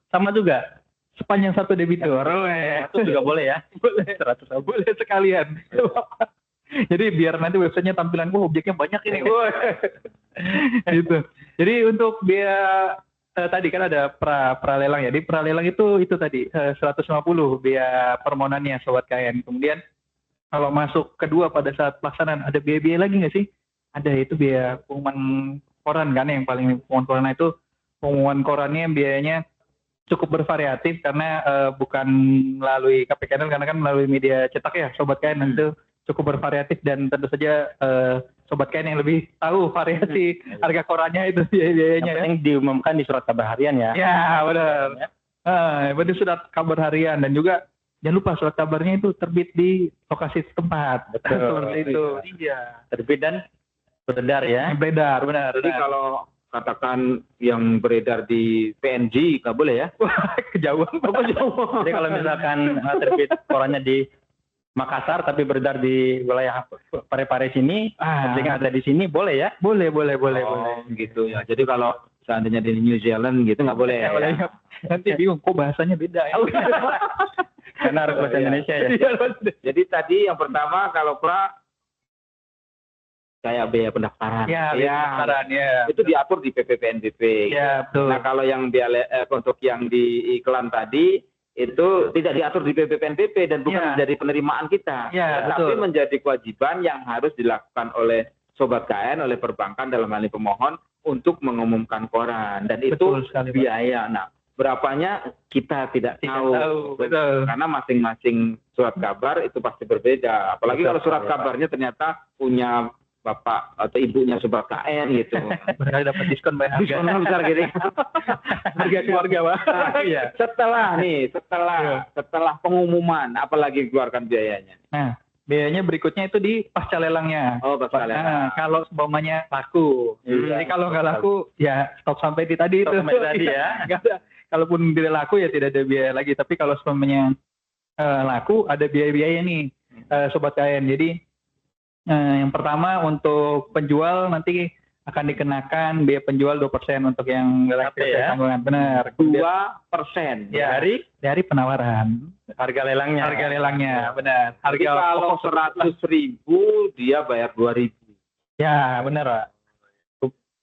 sama juga. Sepanjang satu debitur. Itu juga boleh ya? Boleh. 100 boleh sekalian. Jadi biar nanti websitenya tampilan, objeknya banyak ini. Gitu. Jadi untuk biaya tadi kan ada pralelang ya. Di pralelang itu tadi 150 biaya permohonannya Sobat KN. Kemudian kalau masuk kedua pada saat pelaksanaan ada biaya-biaya lagi nggak sih? Ada, itu biaya pengumuman koran kan yang paling pengumuman koran itu pengumuman korannya biayanya cukup bervariatif karena bukan melalui KPKN karena kan melalui media cetak ya Sobat KN itu cukup bervariatif dan tentu saja Sobat KN yang lebih tahu variasi harga korannya itu biayanya. Yang penting diumumkan di surat kabar harian ya. Ya benar. Berarti surat kabar harian dan juga jangan lupa surat kabarnya itu terbit di lokasi setempat. Betul. Seperti itu. Iya. Terbit dan beredar ya. Beredar, benar. Jadi kalau katakan yang beredar di PNG nggak boleh ya? Kejauhan. Jadi kalau misalkan terbit korannya di Makassar tapi beredar di wilayah Parepare sini, penting ada di sini boleh ya? Boleh. Gitu ya. Jadi kalau seandainya di New Zealand gitu nggak boleh ya? Nanti bingung kok bahasanya beda ya. Karena harus bahasa Indonesia ya. Jadi tadi yang pertama kalau kayak biaya pendaftaran. Ya, pendaftaran ya. Itu diatur di PPPNBP. Ya, betul. Nah, kalau yang untuk yang di iklan tadi itu tidak diatur di PPPNBP dan bukan menjadi penerimaan kita. Ya, tapi menjadi kewajiban yang harus dilakukan oleh Sobat KN, oleh perbankan dalam hal ini pemohon untuk mengumumkan koran dan itu biaya. Nah, berapanya kita tidak tahu. Betul. Karena masing-masing surat kabar itu pasti berbeda. Apalagi kalau surat kabarnya ternyata punya bapak atau ibunya Sobat KN gitu. Berarti dapat diskon banyak. Diskon besar gitu. Harga keluarga, Pak. Iya. Setelah pengumuman apalagi keluarkan biayanya. Nah, biayanya berikutnya itu di pasca lelangnya. Oh, pasca lelang. Nah, kalau umpamanya laku. Jadi kalau nggak laku ya stop sampai di tadi itu. Tadi ya. Nggak ada. Kalaupun tidak laku ya tidak ada biaya lagi. Tapi kalau umpamanya laku ada biaya-biaya nih Sobat KN. Jadi yang pertama untuk penjual nanti akan dikenakan biaya penjual 2% untuk yang lelang tanggungan. Benar. 2%. Ya, dari penawaran. Harga lelangnya. Benar. Harga kalau 100.000 dia bayar 2.000. Ya, benar, Pak.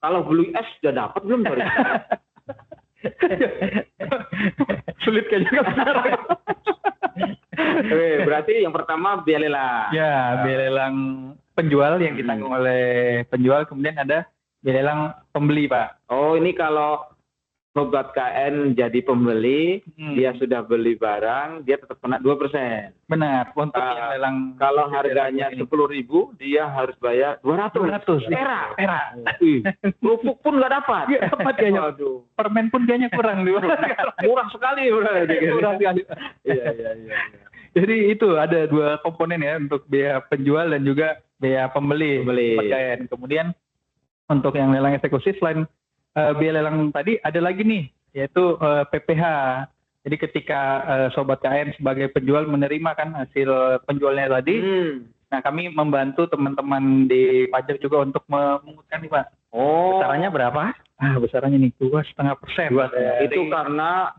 Kalau beli es sudah dapat belum 2.000? Sulit kayaknya. Berarti yang pertama biaya lelang. Ya, biaya lelang penjual yang ditanggung oleh penjual, kemudian ada biaya lelang pembeli, Pak. Oh, ini kalau Sobat KN jadi pembeli, dia sudah beli barang, dia tetap kena 2%. Benar. Untuk yang lelang kalau harganya 10.000, dia harus bayar 200. Perak. Kerupuk pun nggak dapat. Nggak dapat kayaknya. Aduh. Permen pun kayaknya kurang. Murah sekali. Murah sekali. Iya. Jadi itu ada dua komponen ya untuk biaya penjual dan juga biaya pembeli. Pakaian. Kemudian untuk yang lelang eksekusi selain biaya lelang tadi ada lagi nih yaitu PPH. Jadi ketika Sobat KN sebagai penjual menerima kan hasil penjualnya tadi, nah kami membantu teman-teman di pajak juga untuk memungutkan nih Pak. Oh. Besarannya berapa? Besarannya nih 2,5%. Itu karena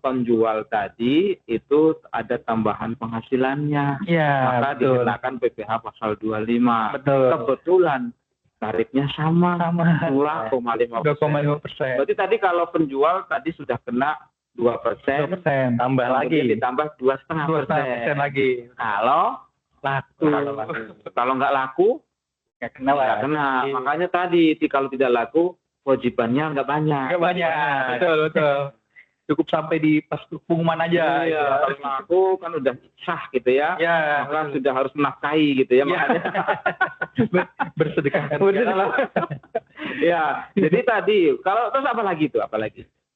penjual tadi itu ada tambahan penghasilannya. Ya, maka dikenakan PPH pasal 25. Betul. Kebetulan tarifnya sama 2,5%. Berarti tadi kalau penjual tadi sudah kena 2%, tambah lagi ditambah 2,5% lagi. Kalau laku. Kalau nggak laku nggak kena. Makanya tadi kalau tidak laku kewajibannya nggak banyak. Betul. Cukup sampai di pas pengumuman aja. Iya, kalau laku kan udah sah gitu ya. Maka sudah harus menafkahi gitu ya. Makanya bersedekah. Ya, jadi tadi kalau terus apa lagi itu?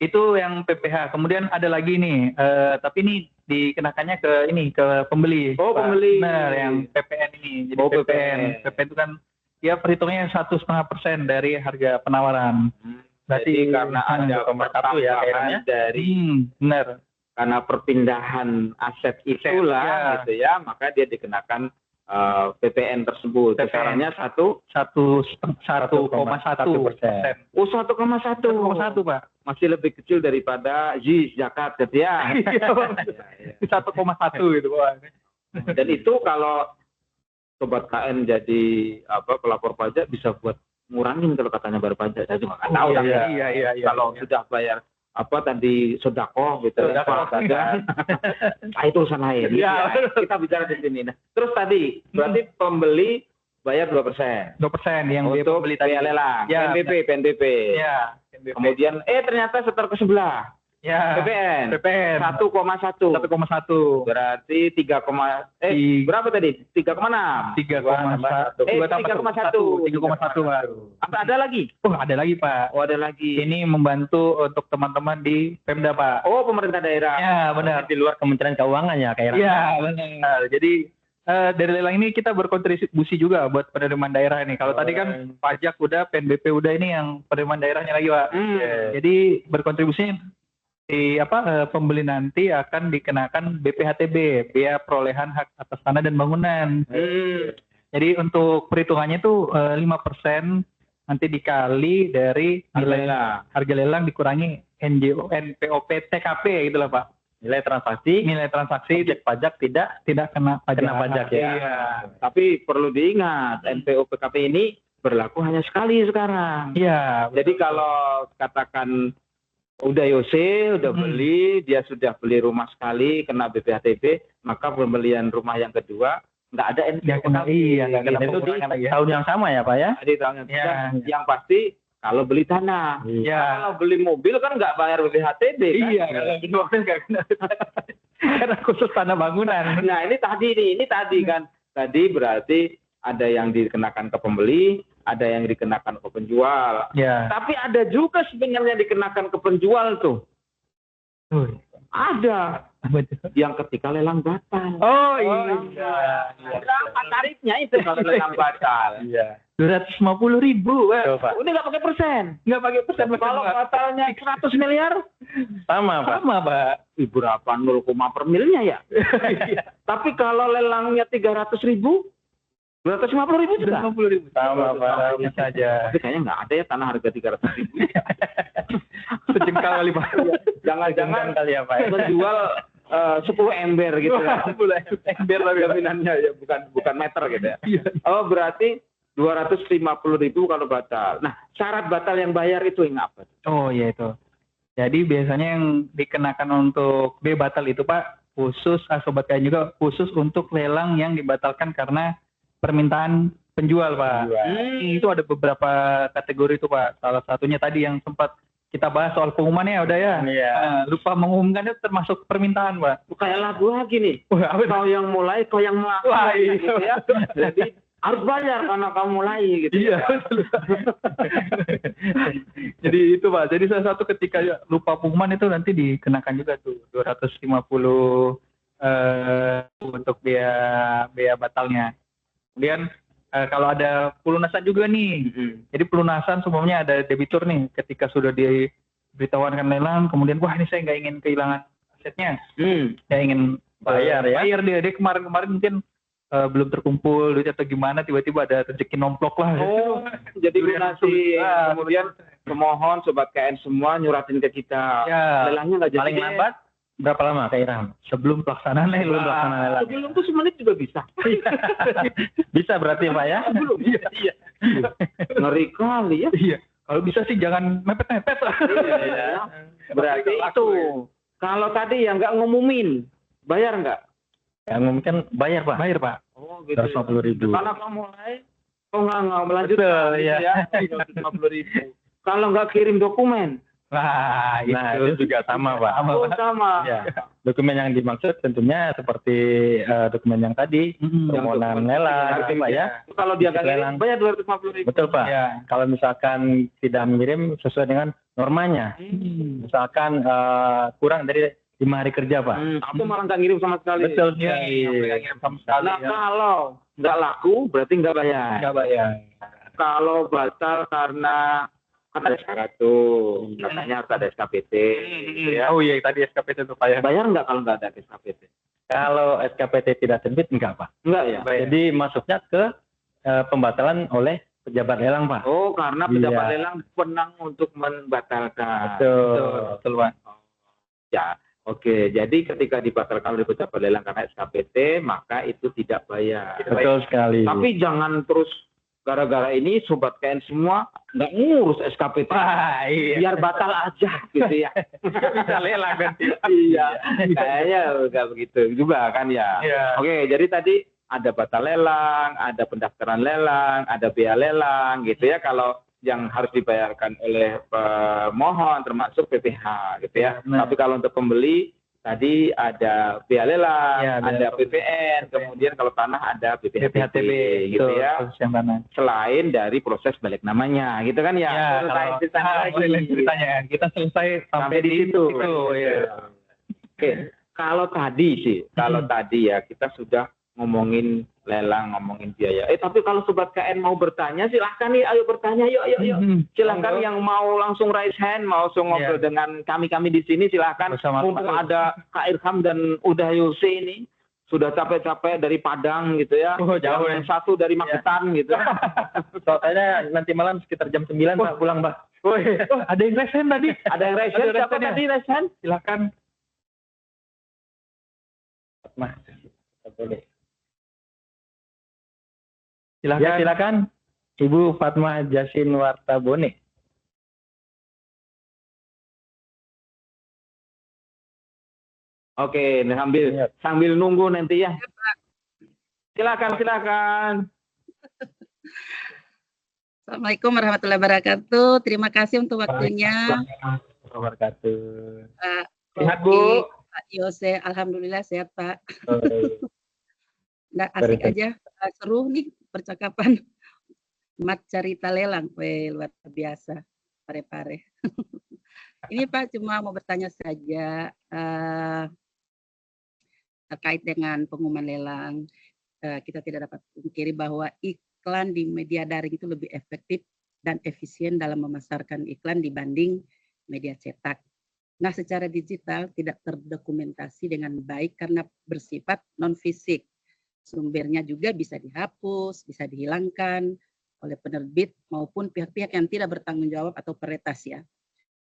Itu yang PPH. Kemudian ada lagi nih, tapi ini dikenakannya ke pembeli. Oh, pembeli. Benar, yang PPN ini. Jadi PPN itu kan ya perhitungannya 1,5% dari harga penawaran. Berarti karena ada pertambahan dari benar. Karena perpindahan aset itulah gitu ya, maka dia dikenakan PPN tersebut. PPN. Besarannya 1,1%. Oh, 1,1 Pak. Masih lebih kecil daripada zakat gitu ya. 1,1 gitu Pak. Dan itu kalau sobat KN jadi pelapor pajak bisa buat ngurangin kalau katanya bayar pajak. Saya juga nggak tahu. Iya. Kalau sudah bayar tadi sedekah gitu saja. Itu urusan lain. Iya. Kita bicara di sini. Nah, terus tadi berarti pembeli bayar 2%. 2% yang dia untuk beli tadi. biaya lelang. Ya, PNBP. Ya. Kemudian ternyata setor ke sebelah. Ya. PPN. 1,1. 1,1. Berarti berapa tadi? 3,6. 3,1 Pak. Apa ada lagi? Oh, ada lagi Pak. Oh, ada lagi. Ini membantu untuk teman-teman di Pemda Pak. Oh, pemerintah daerah. Ya, benar. Di luar Kementerian Keuangan ya kayak. Iya, benar. Jadi dari lelang ini kita berkontribusi juga buat penerimaan daerah ini. Kalau tadi kan pajak udah, PNBP udah, ini yang penerimaan daerahnya lagi Pak. Jadi berkontribusinya di pembeli nanti akan dikenakan BPHTB, biaya perolehan hak atas tanah dan bangunan. Jadi untuk perhitungannya itu 5% nanti dikali dari harga lelang dikurangi NPOP TKP gitu lah Pak. Nilai transaksi objek pajak tidak kena pajak ya. Iya. Tapi perlu diingat NPO PKP ini berlaku hanya sekali sekarang. Iya. Jadi kalau katakan udah beli, dia sudah beli rumah sekali kena BPHTB, maka pembelian rumah yang kedua nggak ada NPO. Nggak kena itu di tahun yang sama ya Pak ya? Di tahun yang pasti kalau beli tanah. Kalau beli mobil kan nggak bayar BPHTB kan? Iya, kalau beli mobil nggak kena. Karena khusus tanah bangunan. Nah ini tadi kan. Tadi berarti ada yang dikenakan ke pembeli, ada yang dikenakan ke penjual. Ya. Tapi ada juga sebenarnya dikenakan ke penjual tuh. Ada. Yang ketika lelang batal. Oh iya. Berapa tarifnya itu kalau lelang batal? Iya. 250.000 Pak. Udah nggak pakai persen. Nggak pakai persen. Kalau batalnya 100 miliar? Sama Pak. Berapa 0, per milnya ya? Tapi kalau lelangnya 300.000? 250.000 juga? 250.000. Sama Pak. Saja. Tapi kayaknya nggak ada ya tanah harga 300.000. Sejengkal kali Pak. Jangan kali ya Pak. menjual 10 ember gitu ya. 10 ember lah jaminannya ya, bukan meter gitu ya. Oh, berarti 250.000 kalau batal. Nah, syarat batal yang bayar itu yang apa? Oh iya itu. Jadi biasanya yang dikenakan untuk batal itu Pak, khusus Sobat KN juga khusus untuk lelang yang dibatalkan karena permintaan penjual Pak. Itu ada beberapa kategori itu Pak. Salah satunya tadi yang sempat kita bahas soal pengumumannya udah ya. Iya. Lupa mengumumkannya termasuk permintaan Pak. Kayak lagu lagi nih. Kau yang mulai, kau yang Wah, mengakhiri gitu ya. Jadi harus bayar karena kamu mulai gitu. Iya. Jadi itu Pak. Jadi salah satu ketika lupa pengumuman itu nanti dikenakan juga tuh 250 untuk biaya batalnya. Kemudian kalau ada pelunasan juga nih, jadi pelunasan semuanya ada debitur nih, ketika sudah diberitahukan lelang, kemudian wah ini saya nggak ingin kehilangan asetnya, saya ingin bayar dia kemarin mungkin belum terkumpul duit atau gimana, tiba-tiba ada rezeki nomplok lah. Oh, jadi lunasi, kemudian pemohon Sobat KN semua nyuratin ke kita, lelangnya nggak jadi. Paling lambat berapa lama Kak Irham? Sebelum pelaksanaan lelang. Sebelum tuh semenit juga bisa. Bisa berarti Pak ya? Belum. Iya. Ngeri kali ya. Iya. Kalau bisa sih jangan mepet-mepet lah. Iya. Berarti itu. Kalau tadi yang nggak ngumumin, bayar nggak? Yang ngumumin bayar Pak. Bayar Pak. Oh gitu. 250.000. Kalau kamu mulai, nggak melanjutkan. Iya. 250.000. Kalau nggak kirim dokumen. Nah, itu juga sama Pak. Sama. Ya. Dokumen yang dimaksud tentunya seperti dokumen yang tadi, permohonan lelang, gitu Pak ya. Kalau dia nggak kirim, bayar 250.000. Betul Pak. Ya. Kalau misalkan tidak mengirim sesuai dengan normanya, misalkan kurang dari 5 hari kerja Pak. Atau malah nggak ngirim sama sekali. Betul sekali. Nah, kalau nggak laku, berarti nggak bayar. Nggak bayar. Kalau batal karena Kan ada syarat tuh, katanya harus ada SKPT. Gitu ya. Oh iya, tadi SKPT itu Pak ya. Bayar nggak kalau nggak ada SKPT? Kalau SKPT tidak terbit enggak Pak. Enggak ya? Jadi masuknya ke pembatalan oleh pejabat lelang Pak. Oh, karena Iya. pejabat lelang penang untuk membatalkan. Betul Pak. Ya, oke. Jadi ketika dibatalkan oleh pejabat lelang karena SKPT, maka itu tidak bayar. Betul sekali. Tapi jangan terus gara-gara ini sobat KN semua nggak ngurus SKPT. Wah, iya. Biar batal aja gitu ya. Bisa lelang kan. Iya, kayaknya nggak begitu juga kan ya. Iya. Oke, jadi tadi ada batal lelang, ada pendaftaran lelang, ada bea lelang gitu ya. Kalau yang harus dibayarkan oleh pemohon termasuk PPh gitu ya. Nah. Tapi kalau untuk pembeli tadi ada bea lelang, Ya, ada PPN, kemudian kalau tanah ada BPHTB gitu ya. Selain dari proses balik namanya gitu kan ya. Ya, kalau ceritanya kita selesai sampai di situ. Ya. Oke, kalau tadi ya kita sudah ngomongin lelang, ngomongin biaya. Tapi kalau sobat KN mau bertanya silahkan nih, ayo bertanya, yuk. Silahkan yang mau langsung raise hand, mau langsung ngobrol dengan kami di sini silahkan. Mumpung ada Kak Irham dan Uda Yose ini sudah capek-capek dari Padang gitu ya. Jauh yang satu dari Magetan gitu. Soalnya nanti malam sekitar jam 9 Pak pulang Pak. Ada yang raise hand tadi. Ada yang raise hand, siapa tadi raise hand? Silakan. Mas, boleh. Silakan. Ya, silakan. Ibu Fatmah Jasin Wartabone. Oke, sambil nunggu nanti ya. Silakan. Assalamualaikum warahmatullahi wabarakatuh. Terima kasih untuk waktunya. Wabarakatuh. Sehat Bu. Pak Yose, alhamdulillah sehat Pak. Nggak asik aja, seru nih percakapan. Mat cerita lelang, luar biasa, pare-pare. Ini Pak cuma mau bertanya saja terkait dengan pengumuman lelang. Kita tidak dapat pungkiri bahwa iklan di media daring itu lebih efektif dan efisien dalam memasarkan iklan dibanding media cetak. Nah, secara digital tidak terdokumentasi dengan baik karena bersifat non-fisik. Sumbernya juga bisa dihapus, bisa dihilangkan oleh penerbit maupun pihak-pihak yang tidak bertanggung jawab atau peretas ya.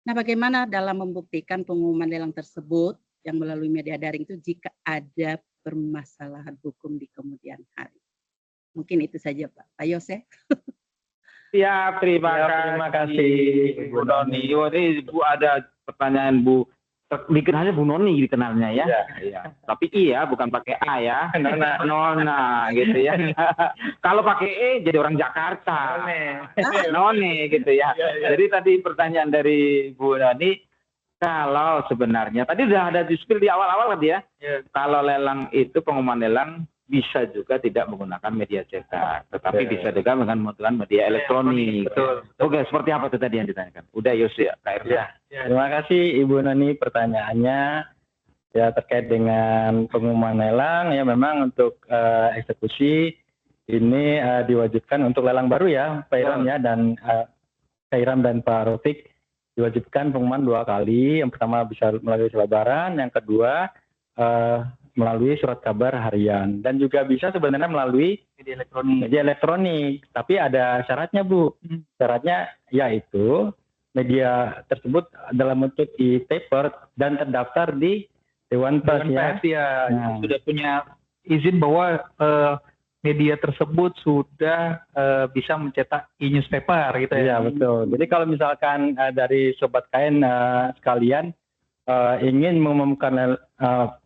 Nah, bagaimana dalam membuktikan pengumuman lelang tersebut yang melalui media daring itu jika ada permasalahan hukum di kemudian hari? Mungkin itu saja Pak. Pak Yose. Siap, terima kasih Bu Noni. Ini Bu ada pertanyaan Bu. Dikenalnya Bu Noni dikenalnya ya. Iya. Tapi iya bukan pakai A ya. Nona gitu ya. Kalau pakai E jadi orang Jakarta. Noni gitu ya. Jadi tadi pertanyaan dari Bu Noni, kalau sebenarnya tadi udah ada di-spill di awal-awal tadi ya. Kalau lelang itu pengumuman lelang bisa juga tidak menggunakan media cetak, tetapi bisa juga menggunakan media elektronik. Betul. Oke, seperti apa itu tadi yang ditanyakan? Udah Yose ya, Kak Irfan. Terima kasih Ibu Noni pertanyaannya. Ya terkait dengan pengumuman lelang ya memang untuk eksekusi ini diwajibkan untuk lelang baru ya Pak Iram ya dan Kak Iram dan Pak Rofik diwajibkan pengumuman 2 kali. Yang pertama bisa melalui selebaran, yang kedua melalui surat kabar harian dan juga bisa sebenarnya melalui media elektronik. Tapi ada syaratnya Bu. Syaratnya yaitu media tersebut dalam bentuk e-paper dan terdaftar di Dewan Pers ya. Nah. Sudah punya izin bahwa media tersebut sudah bisa mencetak e-newspaper gitu ya. Iya betul. Jadi kalau misalkan dari Sobat KN sekalian ingin mengumumkan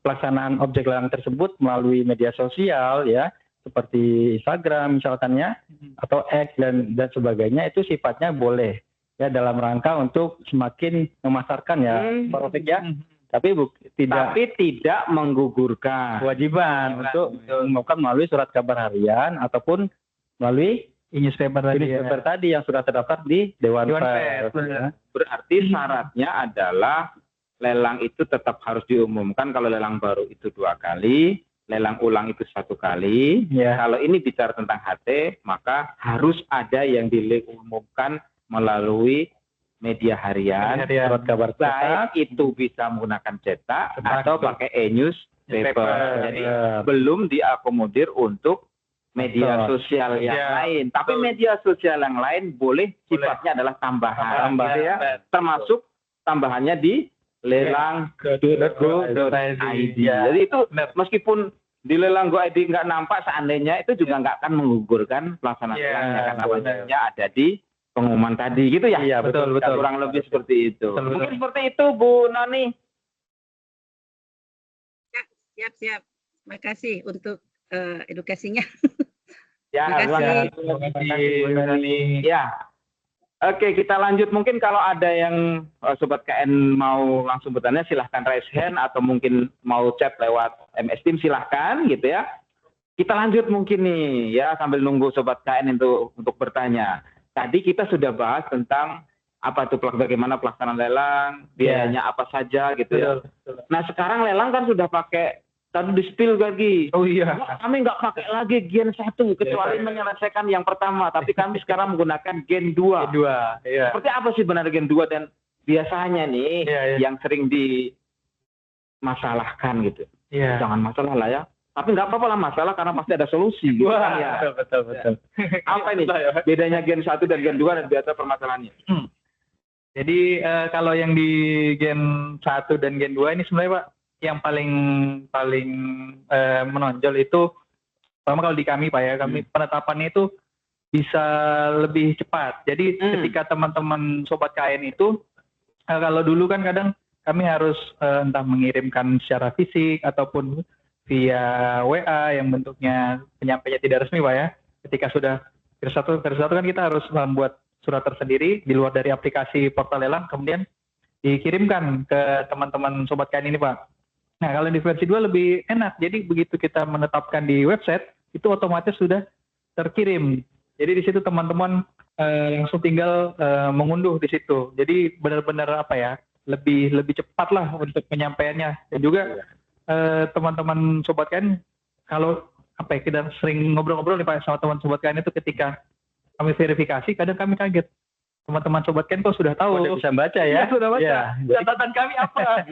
pelaksanaan objek lelang tersebut melalui media sosial ya seperti Instagram misalkannya atau X dan sebagainya itu sifatnya boleh ya dalam rangka untuk semakin memasarkan ya Pak Rofik ya. Tapi tidak menggugurkan kewajiban untuk mengumumkan melalui surat kabar harian ataupun melalui e-newspaper tadi yang sudah terdaftar di Dewan Pers. Berarti syaratnya adalah lelang itu tetap harus diumumkan. Kalau lelang baru itu 2 kali, lelang ulang itu 1 kali. Kalau ini bicara tentang HT, maka harus ada yang diumumkan melalui media harian, surat kabar cetak, baik itu bisa menggunakan cetak Cetak, atau betul. pakai e-newspaper. Newspaper, Jadi ya. belum diakomodir untuk media Betul. sosial yang Ya, lain. Tapi betul. media sosial yang lain boleh sifatnya adalah tambahan, Tambahan, gitu ya. ya. Termasuk tambahannya di lelang.go.id. Ya. Jadi itu Benar. meskipun di lelang Go.id nggak nampak, seandainya itu juga nggak akan menggugurkan pelaksanaan Ya, lelangnya karena benar. banyaknya ada di pengumuman tadi, gitu ya. Iya, betul. Kurang lebih seperti itu. Betul, betul. Mungkin seperti itu, Bu Noni. Siap. Terima kasih untuk edukasinya. Ya, Terima kasih. Bu Noni. Ya. Oke, kita lanjut. Mungkin kalau ada yang Sobat KN mau langsung bertanya, silahkan raise hand atau mungkin mau chat lewat MS Team, silahkan gitu ya. Kita lanjut mungkin nih ya, sambil nunggu Sobat KN untuk bertanya. Tadi kita sudah bahas tentang apa itu bagaimana pelaksanaan lelang, biayanya apa saja gitu ya. Betul. Nah sekarang lelang kan sudah pakai tadi di spill lagi. Oh iya. Kami nggak pakai lagi Gen 1 kecuali menyelesaikan yang pertama, tapi kami sekarang menggunakan Gen 2. Kedua, iya. Seperti apa sih benar Gen 2 dan biasanya nih Iya. yang sering dimasalahkan gitu. Iya. Jangan masalah lah ya. Tapi nggak apa-apa lah masalah karena pasti ada solusi. Gitu kan, ya. Betul. Apa ini bedanya Gen 1 dan Gen 2 dan biasa permasalahannya? Jadi kalau yang di Gen 1 dan Gen 2 ini sebenarnya Pak, yang paling menonjol itu pertama kalau di kami Pak ya, kami penetapannya itu bisa lebih cepat. Jadi ketika teman-teman Sobat KN itu kalau dulu kan kadang kami harus entah mengirimkan secara fisik ataupun via WA yang bentuknya penyampainya tidak resmi Pak ya. Ketika sudah versi 1 kan kita harus membuat surat tersendiri di luar dari aplikasi portal lelang, kemudian dikirimkan ke teman-teman Sobat KN ini Pak. Nah kalau di versi 2 lebih enak, jadi begitu kita menetapkan di website, itu otomatis sudah terkirim. Jadi di situ teman-teman langsung tinggal mengunduh di situ. Jadi benar-benar apa ya, lebih cepat lah untuk penyampaiannya. Dan juga teman-teman Sobat KN, kalau apa ya, kita sering ngobrol-ngobrol nih Pak sama teman Sobat KN itu ketika kami verifikasi, kadang kami kaget. Teman-teman Sobat KN kok sudah tahu. Udah bisa baca ya? Iya, sudah baca. Ya, Catatan kami apa?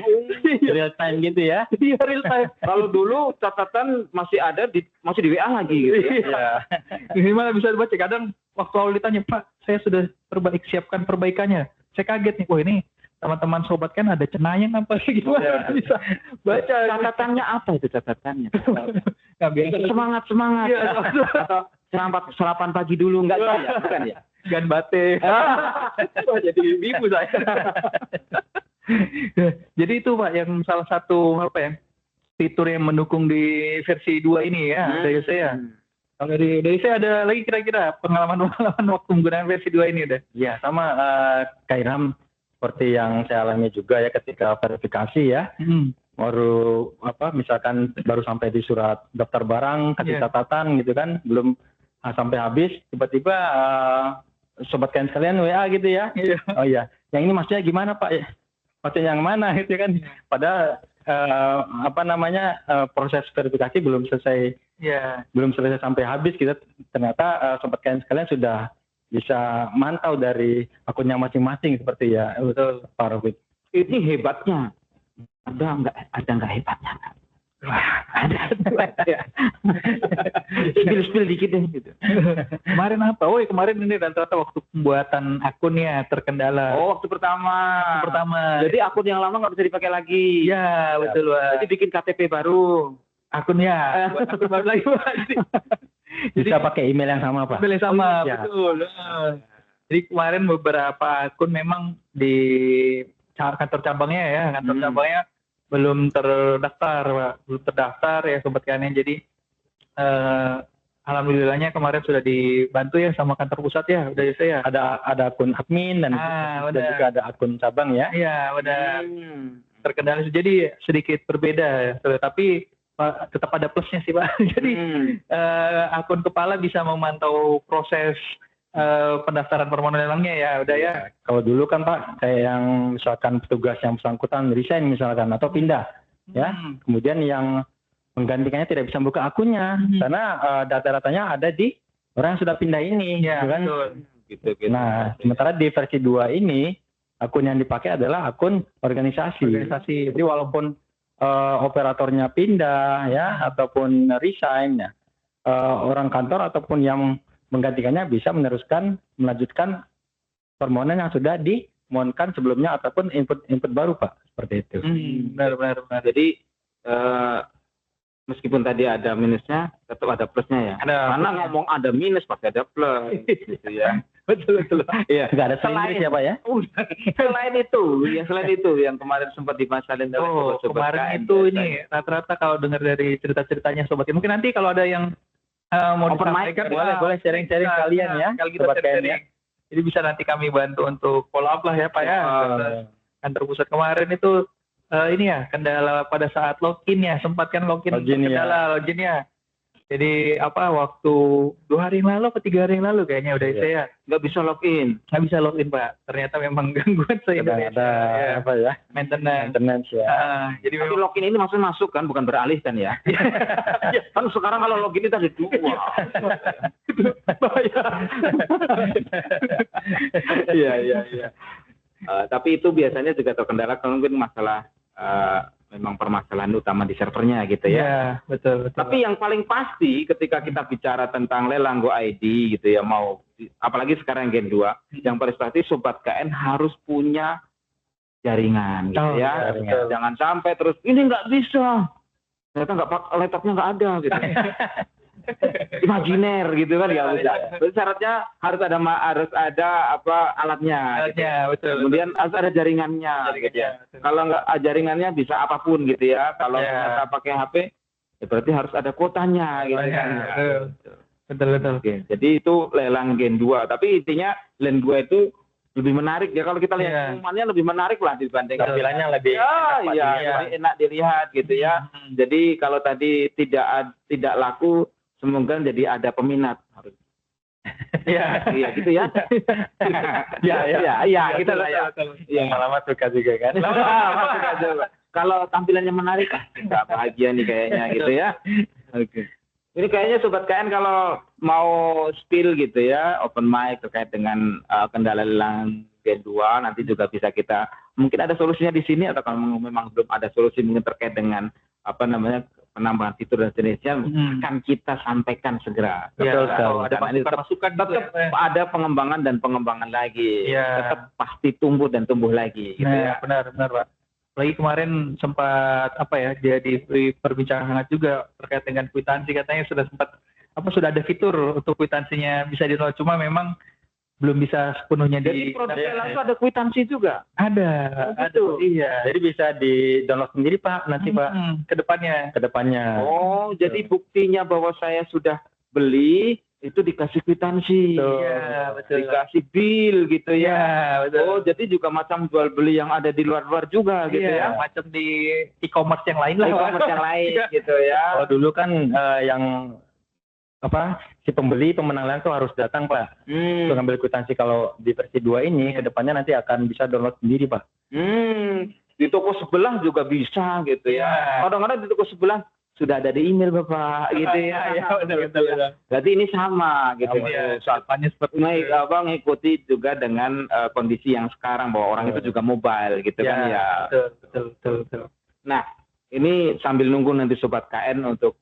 real time gitu ya? Iya, real time. Kalau dulu catatan masih ada masih di WA lagi gitu ya. Iya. Gimana bisa dibaca? Kadang waktu awal ditanya, Pak, saya sudah siapkan perbaikannya. Saya kaget nih, wah ini teman-teman Sobat KN ada cenayang apa sih, gimana bisa baca? Catatannya apa itu catatannya? Nggak biasa. Semangat. Iya, Atau sarapan pagi dulu, enggak ya? Bukan ya? gan bate. Wah, jadi ibu saya. Jadi itu Pak yang salah satu apa ya, fitur yang mendukung di versi 2 ini ya dari saya. Kalau dari saya ada lagi kira-kira pengalaman waktu menggunakan versi 2 ini udah? Ya sama Kak Ilham, seperti yang saya alami juga ya ketika verifikasi ya. Baru misalkan baru sampai di surat daftar barang, kasih catatan gitu kan, belum sampai habis, tiba-tiba Sobat KN sekalian WA gitu ya. Oh iya, yang ini maksudnya gimana Pak? Maksudnya yang mana gitu kan? Padahal proses verifikasi belum selesai. Belum selesai sampai habis, kita ternyata Sobat KN sekalian sudah bisa mantau dari akunnya masing-masing seperti ya. Betul, Pak Rofik. Ini hebatnya. Ada nggak hebatnya? Wah, ada. Spill dikit deh gitu. Kemarin apa? Oh, kemarin ini rata-rata waktu pembuatan akunnya terkendala. Oh, waktu pertama. Jadi akun yang lama nggak bisa dipakai lagi. Iya, betul Pak. Jadi bikin KTP baru. Akunnya. Buat akun baru lagi Pak. Bisa pakai email yang sama Pak? Email yang sama, ya. Betul. Jadi kemarin beberapa akun memang di kantor cabangnya ya, cabangnya belum terdaftar Pak. Belum terdaftar ya Sobat KN. Jadi alhamdulillahnya kemarin sudah dibantu ya sama kantor pusat ya, udah saya. Ada akun admin dan juga ada akun cabang ya. Iya, udah terkendali. Jadi sedikit berbeda, tapi tetap ada plusnya sih Pak. Jadi akun kepala bisa memantau proses pendaftaran permohonan lelangnya ya, udah ya. Kalau dulu kan Pak, kayak yang misalkan petugas yang bersangkutan resign misalkan atau pindah, ya. Kemudian yang menggantikannya tidak bisa buka akunnya karena data-datanya ada di orang yang sudah pindah ini, ya, kan? Gitu. Nah, sementara di versi 2 ini akun yang dipakai adalah akun organisasi. Jadi walaupun operatornya pindah ya ataupun resign ya, orang kantor ataupun yang menggantikannya bisa melanjutkan permohonan yang sudah dimohonkan sebelumnya ataupun input baru Pak, seperti itu. Benar. Jadi meskipun tadi ada minusnya, tetap ada plusnya ya. Karena ngomong ada minus pasti ada plus, gitu ya. Betul. Iya. Nggak ada selain ya Pak ya? Selain itu yang kemarin sempat dimasalin oleh sobat kemarin KN, itu ini rata-rata kalau dengar dari cerita-ceritanya sobat, mungkin nanti kalau ada yang mau Open mic, disampaikan, boleh sharing-sharing kalian ya. Kalau kita sharing, jadi bisa nanti kami bantu untuk follow up lah ya Pak ya. Kantor pusat kemarin itu ini ya kendala pada saat login ya, sempat kan login loginnya. Jadi waktu 2 hari yang lalu atau 3 hari yang lalu kayaknya udah saya nggak bisa login Pak. Ternyata memang gangguan Ada apa ya? Maintenance ya. Jadi tapi login ini maksudnya masuk kan, bukan beralih kan ya? Kan sekarang kalau login itu ada 2. Iya. Tapi itu biasanya juga terkendala kalau mungkin masalah memang permasalahan utama di servernya gitu ya. Iya, betul. Tapi yang paling pasti ketika kita bicara tentang lelang Go ID gitu ya, apalagi sekarang Gen 2, yang paling pasti sobat KN harus punya jaringan gitu ya. Jangan sampai terus ini nggak bisa. Ternyata laptopnya nggak ada gitu. Imajiner gitu kan nggak bisa. Jadi syaratnya harus ada alatnya. Betul. Kemudian harus ada jaringannya. Gitu ya. Kalau nggak jaringannya bisa apapun gitu ya. Kalau ternyata pakai HP, ya berarti harus ada kuotanya gitu kan. Betul. Oke. Jadi itu lelang Gen 2. Tapi intinya Gen 2 itu lebih menarik ya, kalau kita lihat pengumumannya lebih menarik lah dibanding tampilannya lebih enak dilihat gitu ya. Jadi kalau tadi tidak laku, semoga jadi ada peminat. Iya gitu ya. Iya gitu lah ya. Lama suka juga kan. Kalau tampilannya menarik, nggak bahagia nih kayaknya gitu ya. Oke. Ini kayaknya sobat KN kalau mau spill gitu ya, open mic terkait dengan kendala lelang Gen 2, nanti juga bisa kita, mungkin ada solusinya di sini, atau kalau memang belum ada solusi mungkin terkait dengan penambahan fitur dan jenisnya, akan kita sampaikan segera. Betul sekali. Ada masukan tetap ada pengembangan dan pengembangan lagi. Tetap pasti tumbuh dan tumbuh lagi. Gitu ya. Benar Pak. Lagi kemarin sempat jadi perbincangan hangat juga terkait dengan kwitansi, katanya sudah ada fitur untuk kwitansinya bisa di-download, cuma memang belum bisa sepenuhnya jadi produk langsung ada kwitansi juga. Ada. Iya. Jadi bisa di-download sendiri Pak nanti Pak kedepannya. Oh, jadi buktinya bahwa saya sudah beli itu dikasih kwitansi, betul. Dikasih bill gitu ya. Betul. Oh, jadi juga macam jual beli yang ada di luar juga gitu ya. Macam di e-commerce yang lain lah. E-commerce yang lain gitu ya. Oh, dulu kan yang si pemenang lelang tuh harus datang Pak untuk ngambil kwitansi. Kalau di versi 2 ini kedepannya nanti akan bisa download sendiri Pak. Di toko sebelah juga bisa gitu ya. Kadang-kadang di toko sebelah sudah ada di email Bapak gitu ya. Betul. Berarti ini sama gitu. Saatnya seperti mengikuti juga dengan kondisi yang sekarang bahwa orang itu juga mobile gitu kan ya. Betul. Nah, ini sambil nunggu nanti sobat KN untuk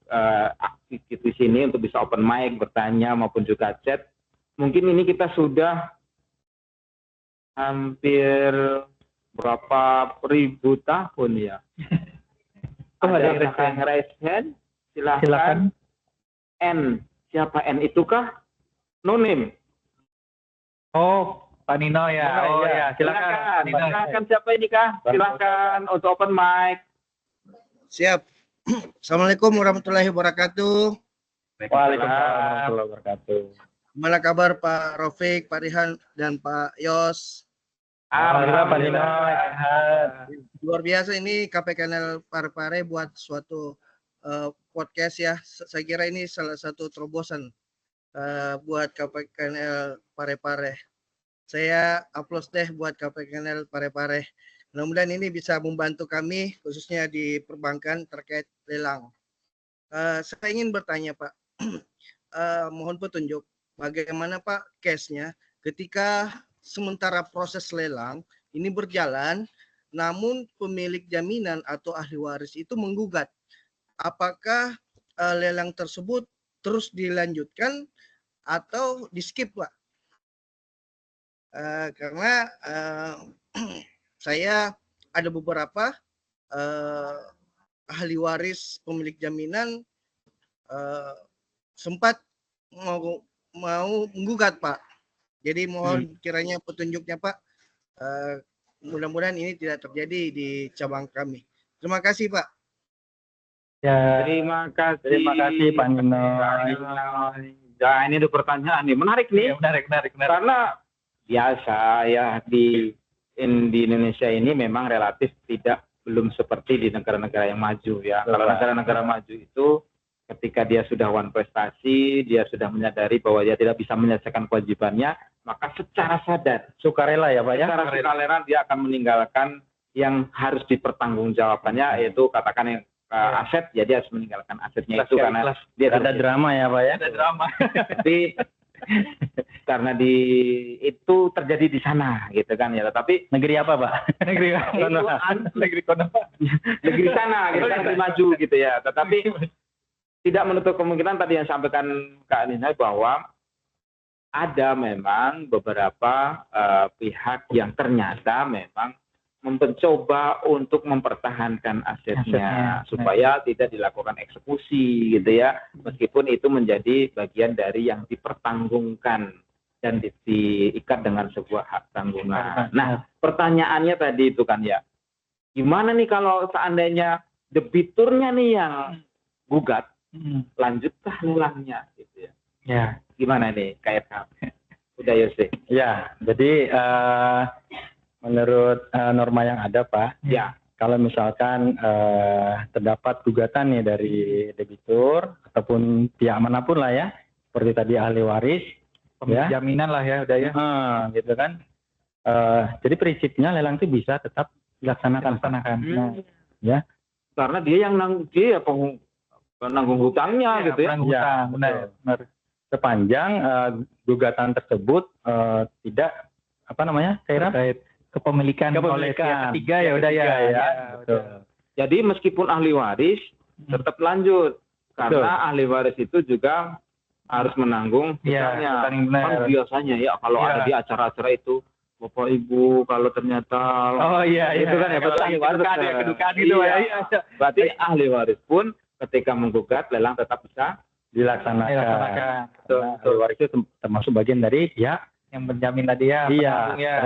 aktif di sini untuk bisa open mic, bertanya maupun juga chat. Mungkin ini kita sudah hampir berapa ribu tahun ya. Ada yang raise hand, silakan. N, siapa N itukah? No name. Oh, Pak Nino ya. Silakan. Silakan siapa ini kah? Silakan untuk open mic. Siap. Assalamualaikum warahmatullahi wabarakatuh. Waalaikumsalam warahmatullahi wabarakatuh. Gimana kabar Pak Rafiq, Pak Rihan, dan Pak Yos? Alhamdulillah Pak Nino. Luar biasa ini KPKNL Parepare buat suatu podcast ya. Saya kira ini salah satu terobosan buat KPKNL Parepare. Saya upload deh buat KPKNL Parepare. Mudah-mudahan ini bisa membantu kami khususnya di perbankan terkait lelang. Saya ingin bertanya Pak, mohon petunjuk bagaimana Pak case-nya ketika sementara proses lelang ini berjalan, namun pemilik jaminan atau ahli waris itu menggugat. Apakah lelang tersebut terus dilanjutkan atau di skip, Pak? Karena saya ada beberapa ahli waris pemilik jaminan sempat mau menggugat, Pak. Jadi mohon kiranya petunjuknya, Pak. Mudah-mudahan ini tidak terjadi di cabang kami. Terima kasih, Pak. Ya, Terima kasih. terima kasih Pak Nino. Ya, ini ada pertanyaan nih, menarik nih. Ya, menarik. Karena biasa ya di Indonesia ini memang relatif belum seperti di negara-negara yang maju ya. Kalau negara-negara maju itu ketika dia sudah prestasi, dia sudah menyadari bahwa dia tidak bisa menyelesaikan kewajibannya, maka secara sadar, Sukarela ya Pak ya. secara sukarela dia akan meninggalkan yang harus dipertanggungjawabannya, yaitu katakan yang aset, ya dia harus meninggalkan asetnya itu karena dia ada drama ya Pak ya. Ada drama. Tapi karena itu terjadi di sana gitu kan ya, tetapi Negeri apa Pak? Negeri Konoha. negeri sana gitu kan lebih maju gitu ya, tetapi tidak menutup kemungkinan tadi yang sampaikan Kak Nina bahwa ada memang beberapa pihak yang ternyata memang mencoba untuk mempertahankan asetnya supaya tidak dilakukan eksekusi gitu ya, meskipun itu menjadi bagian dari yang dipertanggungkan dan diikat dengan sebuah hak tanggungan. Nah, pertanyaannya tadi itu kan ya, gimana nih kalau seandainya debiturnya nih yang gugat, lanjutkah lelangnya gitu ya? Ya. Gimana nih KFK? Udah Yose? Ya, jadi menurut norma yang ada Pak, Ya. Kalau misalkan terdapat gugatan nih dari debitur ataupun pihak manapun lah ya, seperti tadi ahli waris, Pemilik jaminan lah ya, udah ya. Gitu kan. Jadi prinsipnya lelang itu bisa tetap dilaksanakan. Nah, ya. Karena dia yang penanggung hutangnya gitu ya. Penanggung hutang, benar. Sepanjang gugatan tersebut tidak terkait kepemilikan oleh pihak ketiga ya udah ya. Jadi meskipun ahli waris tetap lanjut karena ahli waris itu juga harus menanggung hutangnya. Kan biasanya ya kalau ada di acara-acara itu Bapak Ibu kalau ternyata itu kan ya ahli waris ada kedukaan gitu ya. Berarti ahli waris pun ketika menggugat lelang tetap bisa dilaksanakan. Ahli waris itu termasuk bagian dari yang menjamin tadi ya,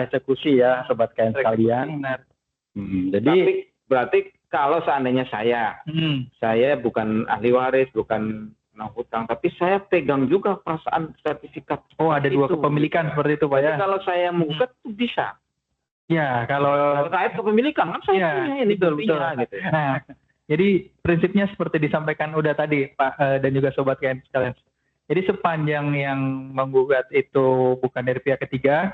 eksekusi ya sobat KN sekalian. Jadi tapi berarti kalau seandainya saya bukan ahli waris, bukan penanggung hutang, tapi saya pegang juga perasaan sertifikat. Ada dua kepemilikan seperti itu Pak ya. Kalau saya menggugat itu bisa. Ya, kalau terkait kepemilikan kan saya punya ini betul. Gitu. Nah, jadi prinsipnya seperti disampaikan udah tadi Pak dan juga sobat KN sekalian. Jadi sepanjang yang menggugat itu bukan dari pihak ketiga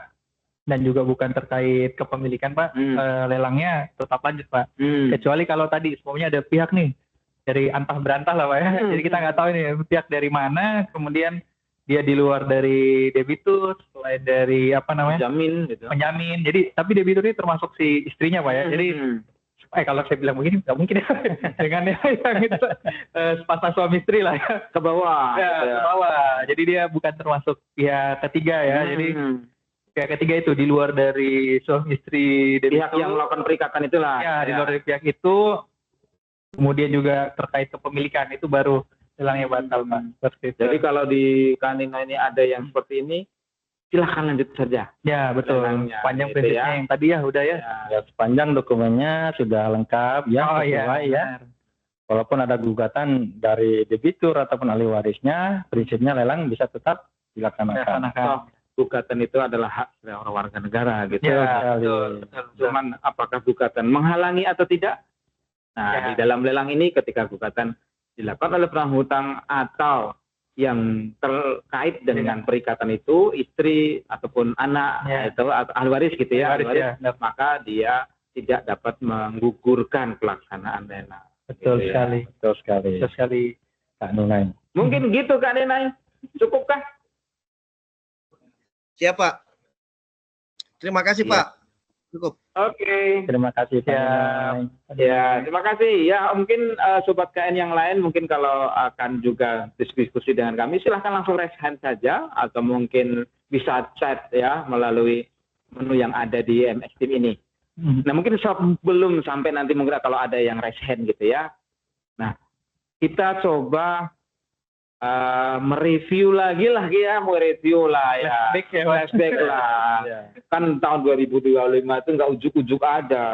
dan juga bukan terkait kepemilikan Pak, lelangnya tetap lanjut Pak. Kecuali kalau tadi semuanya ada pihak nih dari antah berantah lah Pak ya. Jadi kita nggak tahu ini pihak dari mana, kemudian dia di luar dari debitur, selain dari penjamin. Jadi tapi debitur ini termasuk si istrinya Pak ya. Jadi kalau saya bilang begini nggak mungkin ya dengan yang itu sepasang suami istri lah ya ke bawah. Ke bawah. Jadi dia bukan termasuk pihak ketiga ya. Jadi pihak ketiga itu di luar dari suami istri pihak yang melakukan perikatan itulah. Ya, di luar dari pihak itu. Kemudian juga terkait kepemilikan itu baru lelangnya batal Pak. Jadi kalau di Kanina ini ada yang seperti ini, silahkan lanjut saja. Ya betul. Panjang gitu prinsipnya yang tadi ya udah ya. Sepanjang dokumennya sudah lengkap sesuai ya. Walaupun ada gugatan dari debitur ataupun ahli warisnya, prinsipnya lelang bisa tetap dilaksanakan. Gugatan itu adalah hak seorang warga negara gitu. Ya, Cuman apakah gugatan menghalangi atau tidak? Nah, di dalam lelang ini ketika gugatan dilakukan oleh penanggung hutang atau yang terkait dengan perikatan itu istri ataupun anak atau ahli waris gitu ya, maka dia tidak dapat menggugurkan pelaksanaan lelang. Betul sekali Kak Nunai. Mungkin gitu Kak Nunai, cukupkah? Siap Pak. Terima kasih Pak. Cukup. Oke. Terima kasih Pak Nimai. Ya, terima kasih. Ya, mungkin Sobat KN yang lain mungkin kalau akan juga diskusi dengan kami, silahkan langsung raise hand saja atau mungkin bisa chat ya melalui menu yang ada di MS Team ini. Nah, mungkin sebelum sampai nanti mungkin kalau ada yang raise hand gitu ya. Nah, kita coba mereview lagi lah ya, mereview lah ya. Flashback lah. Kan tahun 2025 itu nggak ujuk-ujuk ada.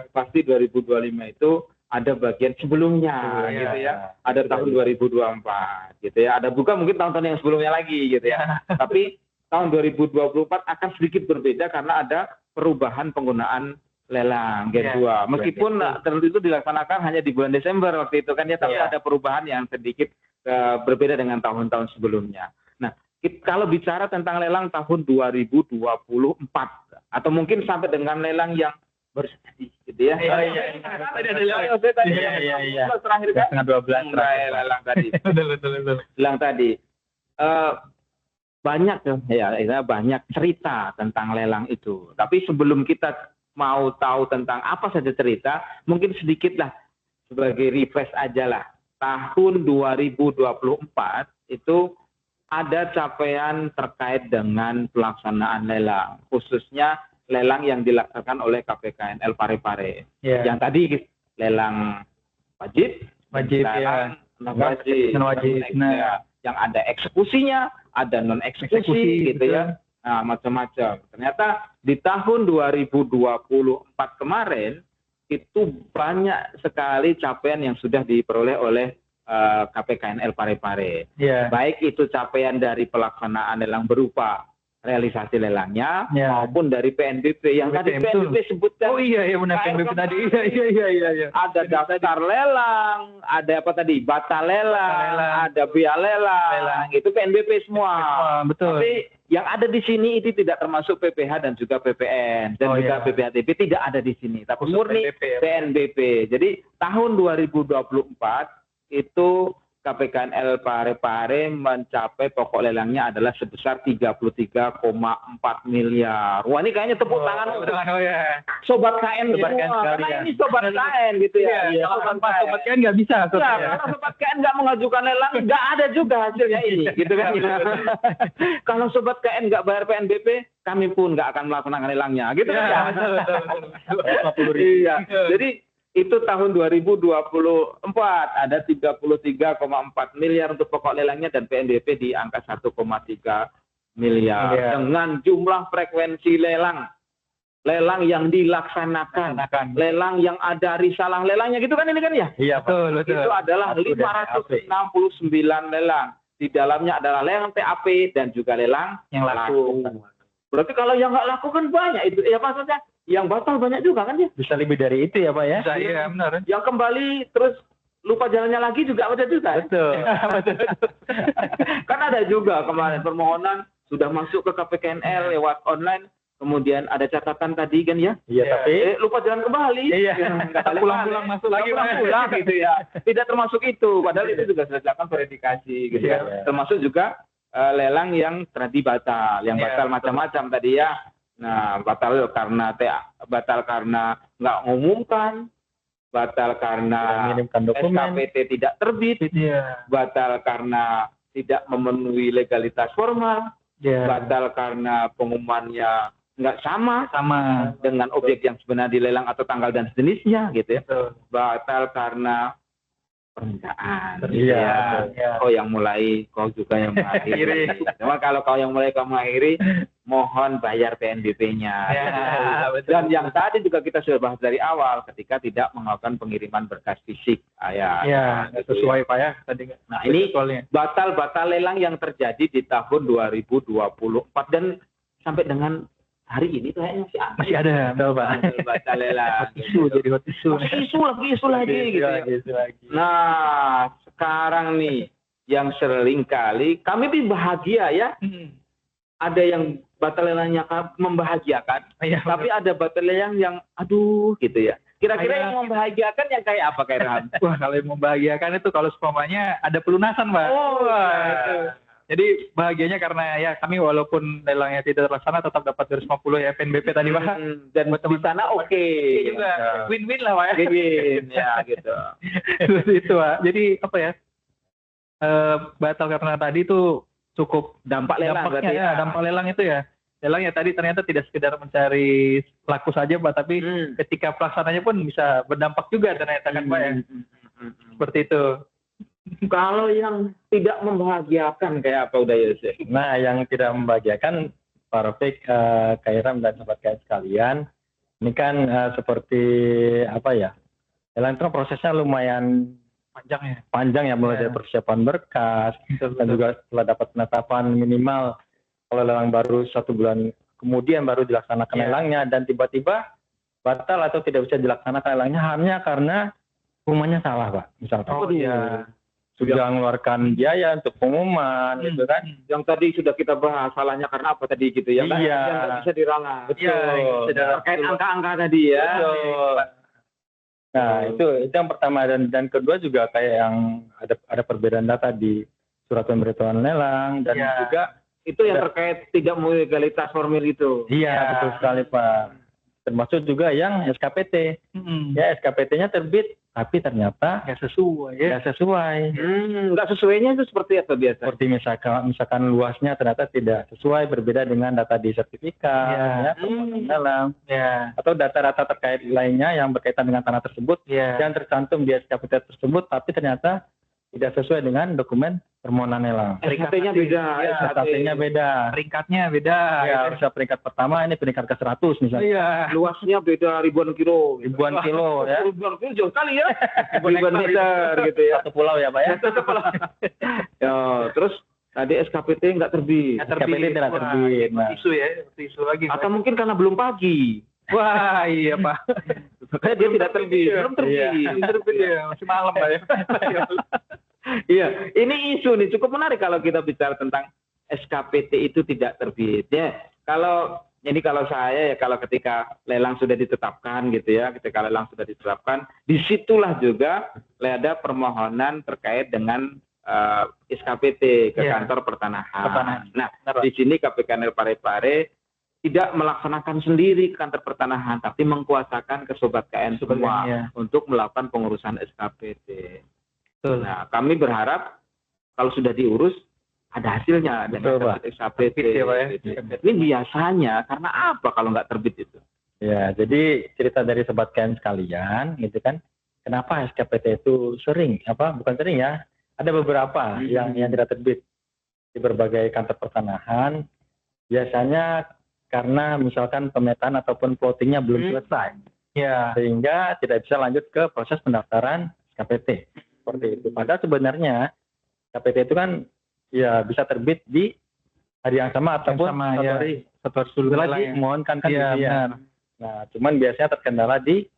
Pasti 2025 itu ada bagian sebelumnya gitu ya. Ada tahun 2024 gitu ya. Ada bukan mungkin tahun-tahun yang sebelumnya lagi gitu ya. Tapi tahun 2024 akan sedikit berbeda karena ada perubahan penggunaan lelang Gen 2. Meskipun tentu itu dilaksanakan hanya di bulan Desember waktu itu kan ya, tapi ada perubahan yang sedikit berbeda dengan tahun-tahun sebelumnya. Nah, kalau bicara tentang lelang tahun 2024 atau mungkin sampai dengan lelang yang baru tadi gitu ya. Terakhir kan Setengah 12 lelang tadi. Lelang tadi. Banyak ya, banyak cerita tentang lelang itu. Tapi sebelum kita mau tahu tentang apa saja cerita, mungkin sedikitlah sebagai refresh aja lah. Tahun 2024 itu ada capaian terkait dengan pelaksanaan lelang, khususnya lelang yang dilaksanakan oleh KPKNL Parepare. Yang tadi lelang wajib lelang non-wajib. Yang ada eksekusinya, ada non eksekusi gitu ya. Nah, macam-macam. Ternyata di tahun 2024 kemarin itu banyak sekali capaian yang sudah diperoleh oleh KPKNL Parepare. Baik itu capaian dari pelaksanaan lelang berupa realisasi lelangnya maupun dari PNBP yang tadi PNBP sebutkan. Oh iya benar PNBP tadi. Iya. Ada daftar lelang, ada apa tadi? Batal lelang, ada biaya lelang. Itu PNBP semua. Betul. Tapi yang ada di sini itu tidak termasuk PPH dan juga PPN dan juga PPHTP tidak ada di sini, tapi murni PNBP. Jadi tahun 2024 itu KPKNL Parepare mencapai pokok lelangnya adalah sebesar 33,4 miliar. Wah, ini kayaknya tepuk tangan. Sobat KN semua. Karena ini Sobat KN gitu ya. Sobat KN nggak bisa. Karena Sobat KN nggak mengajukan lelang, nggak ada juga hasilnya ini. Gitu kan. Kalau Sobat KN nggak bayar PNBP, kami pun nggak akan melaksanakan lelangnya. Gitu kan. Iya. Jadi itu tahun 2024 ada 33,4 miliar untuk pokok lelangnya dan PNBP di angka 1,3 miliar dengan jumlah frekuensi lelang yang dilaksanakan, lelang yang ada risalah lelangnya gitu kan ini kan ya? Iya, betul. Itu adalah 569 lelang. Di dalamnya adalah lelang TAP dan juga lelang yang laku. Berarti kalau yang nggak laku kan banyak itu. Ya maksudnya yang batal banyak juga kan ya? Bisa lebih dari itu ya Pak ya? Iya benar. Yang kembali terus lupa jalannya lagi juga ada juga. Betul. Kan ada juga kemarin permohonan sudah masuk ke KPKNL lewat online, kemudian ada catatan tadi kan ya? Iya, tapi lupa jalan kembali. Iya. Pulang masuk lagi. Pulang gitu ya. Tidak termasuk itu, padahal itu juga sudah dilakukan verifikasi gitu ya. Termasuk juga lelang yang tadi batal, yang batal macam-macam tadi ya. Nah, batal karena nggak ngumumkan, batal karena SKPT tidak terbit, batal karena tidak memenuhi legalitas formal, batal karena pengumumannya nggak sama dengan objek yang sebenarnya dilelang atau tanggal dan sejenisnya gitu ya. Batal karena permintaan. Oh, yang mulai kau juga yang mengakhiri. Cuma kalau kau yang mulai kau mengakhiri, mohon bayar PNBP-nya. Dan yang tadi juga kita sudah bahas dari awal ketika tidak melakukan pengiriman berkas fisik. Sesuai Pak ya tadi. Nah, ini batal lelang yang terjadi di tahun 2024 dan sampai dengan hari ini tuh masih ada. Betul, Pak. Batal lelang. Jadi hot isu lagi gitu. Nah, sekarang nih yang sering kali kami bahagia ya. Ada yang batal lelangnya membahagiakan, tapi ada batal lelang yang aduh gitu ya. Kira-kira yang membahagiakan yang kayak apa kayak Ram? Wah, kalau yang membahagiakan itu kalau seumpamanya ada pelunasan, Pak. Jadi bahagianya karena ya kami walaupun lelangnya tidak terlaksana tetap dapat 250 ya PNBP tadi Pak. Dan Buat di sana oke. Iya juga win-win lah Pak ya. Win-win ya gitu. Seperti itu Pak. Jadi apa ya? Batal karena tadi itu cukup Dampak lelang dampaknya berarti ya, dampak lelang itu ya. Lelang ya tadi ternyata tidak sekedar mencari laku saja Pak, tapi ketika pelaksananya pun bisa berdampak juga ternyata kan Pak ya. Seperti itu. Kalau yang tidak membahagiakan kayak apa udah Yose? Nah, yang tidak membahagiakan Pak Rafiq, Kairam dan sobat KN sekalian, ini kan seperti apa ya? Lelang itu kan prosesnya lumayan panjang ya, mulai dari persiapan berkas dan juga setelah dapat penetapan minimal kalau lelang baru 1 bulan kemudian baru dilaksanakan lelangnya, dan tiba-tiba batal atau tidak bisa dilaksanakan lelangnya hanya karena pengumumannya salah Pak, misalkan. Sudah mengeluarkan biaya untuk pengumuman gitu kan. Yang tadi sudah kita bahas salahnya karena apa tadi gitu ya. Iya. Yang nggak bisa diralat. Betul. Terkait angka-angka tadi ya. Betul. Nah, itu yang pertama, dan kedua juga kayak yang ada perbedaan data di surat pemberitahuan lelang dan juga itu yang terkait tidak legalitas formil itu. Iya, betul sekali Pak. Termasuk juga yang SKPT. Ya, SKPT-nya terbit tapi ternyata Nggak sesuai ya. nggak sesuai. Nggak sesuainya itu seperti apa biasa? Seperti misalkan luasnya ternyata tidak sesuai, berbeda dengan data di sertifikat, lelang, atau data-data terkait lainnya yang berkaitan dengan tanah tersebut yang tercantum di SKPT tersebut, tapi ternyata tidak sesuai dengan dokumen permohonan lelang. SKT-nya beda. SKT-nya beda. Peringkatnya beda. Ya, bisa peringkat pertama, ini peringkat ke-100 misalnya. Iya. Luasnya beda ribuan kilo. Ribuan kilo ya. Ribuan kilo jauh kali ya. Ribuan meter gitu ya. Satu pulau ya Pak ya. Ya, terus tadi SKPT nggak terbit. SKPT tidak terbit. Nah, Isu ya, isu lagi. Atau mungkin karena belum pagi. Wah, iya Pak. Makanya dia tidak terbit. Belum terbit. Iya. Terbit ya, masih malam Pak ya. Iya, ini isu nih cukup menarik kalau kita bicara tentang SKPT itu tidak terbit. Ya, kalau saya ya, kalau ketika lelang sudah ditetapkan gitu ya, ketika lelang sudah ditetapkan, disitulah juga ada permohonan terkait dengan SKPT ke kantor pertanahan. Nah, di sini KPKNL Parepare tidak melaksanakan sendiri ke kantor pertanahan, tapi mengkuasakan ke sobat KN semua untuk melakukan pengurusan SKPT. Betul. Nah, kami berharap kalau sudah diurus ada hasilnya dengan SKPT. Ini biasanya karena apa kalau nggak terbit itu? Ya, jadi cerita dari sobat KN sekalian, gitu kan? Kenapa SKPT itu sering? Bukan sering ya? Ada beberapa yang tidak terbit di berbagai kantor pertanahan. Biasanya karena misalkan pemetaan ataupun plottingnya belum selesai, sehingga tidak bisa lanjut ke proses pendaftaran SKPT. Seperti itu. Padahal sebenarnya SKPT itu kan ya bisa terbit di hari yang sama ataupun satu hari setelah dimohonkan kan gitu ya. Nah, cuman biasanya terkendala di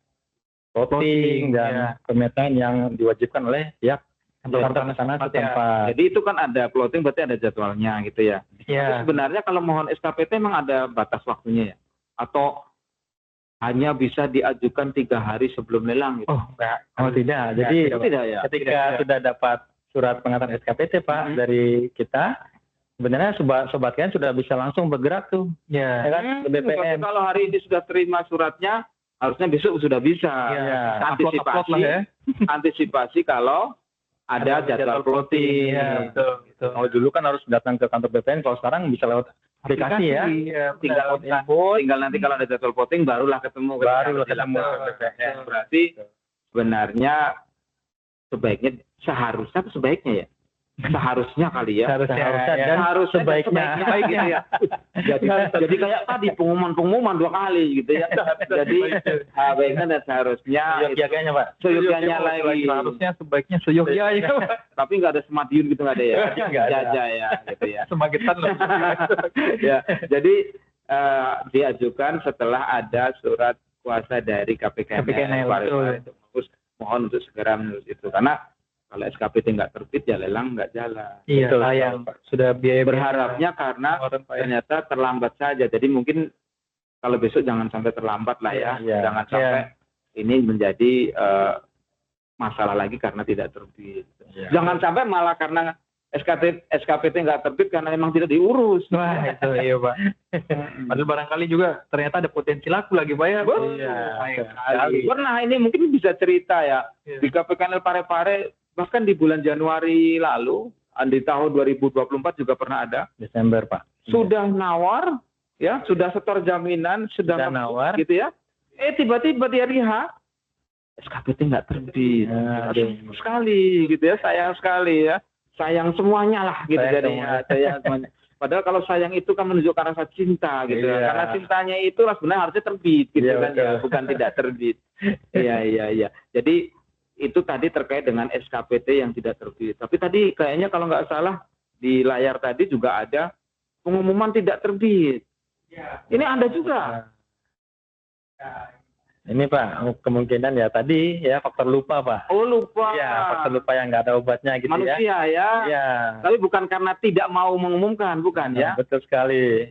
plotting dan pemetaan yang diwajibkan oleh pihak kantor pertanahan setempat. Jadi itu kan ada plotting, berarti ada jadwalnya gitu ya. Terus sebenarnya kalau mohon SKPT memang ada batas waktunya ya? Atau hanya bisa diajukan 3 hari sebelum lelang gitu? Tidak. Jadi ketika sudah dapat surat pengaturan SKPT Pak dari kita, sebenarnya sobat KN sudah bisa langsung bergerak tuh. Ya kan? Ke BPN. Kalau hari ini sudah terima suratnya, harusnya besok sudah bisa. Antisipasi kalau ada jadwal plotting. Kalau dulu kan harus datang ke kantor BPN, kalau sekarang bisa lewat aplikasi ya. Tinggal nanti kalau ada jadwal plotting barulah ketemu. BPN. Berarti sebenarnya sebaiknya kali ya. Seharusnya sebaiknya gitu ya. Jadi kayak tadi pengumuman 2 kali gitu ya. Jadi baiknya dan seharusnya seyogyanya Pak. Seyogyanya lagi. Seharusnya sebaiknya seyogyanya. Tapi nggak ada semadiun gitu, nggak ada ya. Jaja ya gitu ya. Semagetan loh. Ya, jadi diajukan setelah ada surat kuasa dari KPKNL mohon untuk segera menulis itu, karena kalau SKPT nggak terbit ya lelang nggak jalan. Iya, sayang Pak. Sudah biaya berharapnya karena ternyata terlambat saja. Jadi mungkin kalau besok jangan sampai terlambat lah ya. Jangan sampai ini menjadi masalah lagi karena tidak terbit. Jangan sampai malah karena SKPT nggak terbit karena memang tidak diurus. Wah, itu iya, Pak. Padahal barangkali juga ternyata ada potensi laku lagi, Pak ya. Betul. Iya, Sayang sekali. sekali. Pernah ini mungkin bisa cerita ya. Iya. Di KPKNL Parepare bahkan di bulan Januari lalu, di tahun 2024 juga pernah ada. Desember, Pak. Sudah nawar, ya, sudah setor jaminan, sudah Sudah nawar. gitu ya. Tiba-tiba di hari H, SKPT nggak terbit. Aduh. Sayang sekali, gitu ya, sayang sekali ya. Sayang semuanya lah, gitu Sayang jadinya. Sayang semuanya. Padahal kalau sayang itu kan menunjukkan rasa cinta, gitu ya. Iya. Karena cintanya itulah sebenarnya harusnya terbit, gitu Iya, kan ya, betul. bukan tidak terbit. Iya. Jadi itu tadi terkait dengan SKPT yang tidak terbit. Tapi tadi kayaknya kalau nggak salah di layar tadi juga ada pengumuman tidak terbit. Ini Anda juga. Ini Pak, kemungkinan ya tadi ya faktor lupa Pak. Oh, lupa. Iya, faktor lupa yang nggak ada obatnya gitu Manusia ya. ya. Iya. Tapi bukan karena tidak mau mengumumkan, bukan ya? Betul sekali.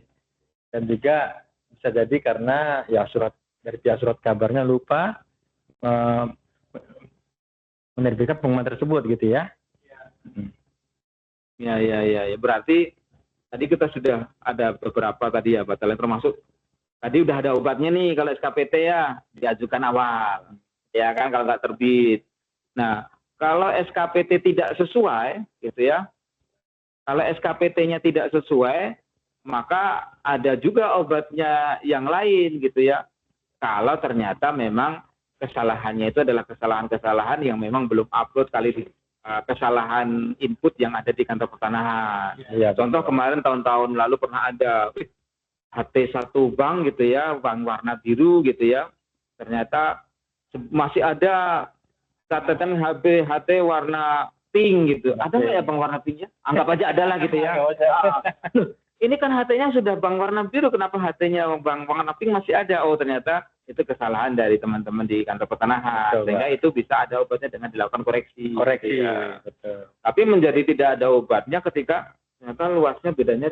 Dan juga bisa jadi karena ya dari pihak surat kabarnya lupa menerbitkan pengumuman tersebut gitu ya. Ya. Berarti tadi kita sudah ada beberapa tadi ya, Pak, termasuk tadi udah ada obatnya nih kalau SKPT ya, diajukan awal. Ya kan kalau nggak terbit. Nah, kalau SKPT tidak sesuai gitu ya. Kalau SKPT-nya tidak sesuai, maka ada juga obatnya yang lain gitu ya. Kalau ternyata memang kesalahannya itu adalah kesalahan-kesalahan yang memang belum upload kali kesalahan input yang ada di kantor pertanahan. Iya, Contoh kemarin tahun-tahun lalu pernah ada HT1 bank gitu ya, bank warna biru gitu ya. Ternyata masih ada catatan HT warna pink gitu. Ada nggak ya bank warna pinknya? Anggap aja ada lah gitu ya. Ini kan HT-nya sudah bank warna biru, kenapa HT-nya bank warna pink masih ada? Oh, ternyata itu kesalahan dari teman-teman di kantor pertanahan. Betul, sehingga itu bisa ada obatnya dengan dilakukan koreksi. Koreksi. Gitu ya. Betul. Tapi menjadi tidak ada obatnya ketika ternyata luasnya bedanya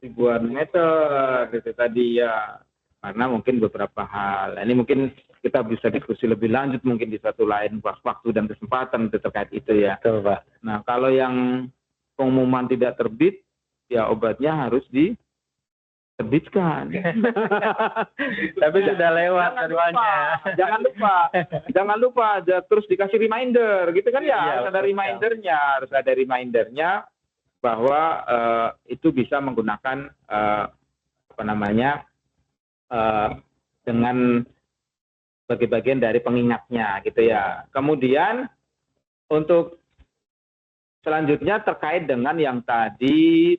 ribuan meter gitu tadi ya. Karena mungkin beberapa hal. Ini mungkin kita bisa diskusi lebih lanjut mungkin di satu lain waktu dan kesempatan terkait itu ya. Betul, Pak. Nah, kalau yang pengumuman tidak terbit, ya obatnya harus diterbitkan. Tapi sudah lewat jadwalnya. Jangan lupa, terus dikasih reminder, gitu kan ya? Iya, Harus ada remindernya, bahwa itu bisa menggunakan dengan sebagai bagian dari pengingatnya, gitu ya. Kemudian untuk selanjutnya terkait dengan yang tadi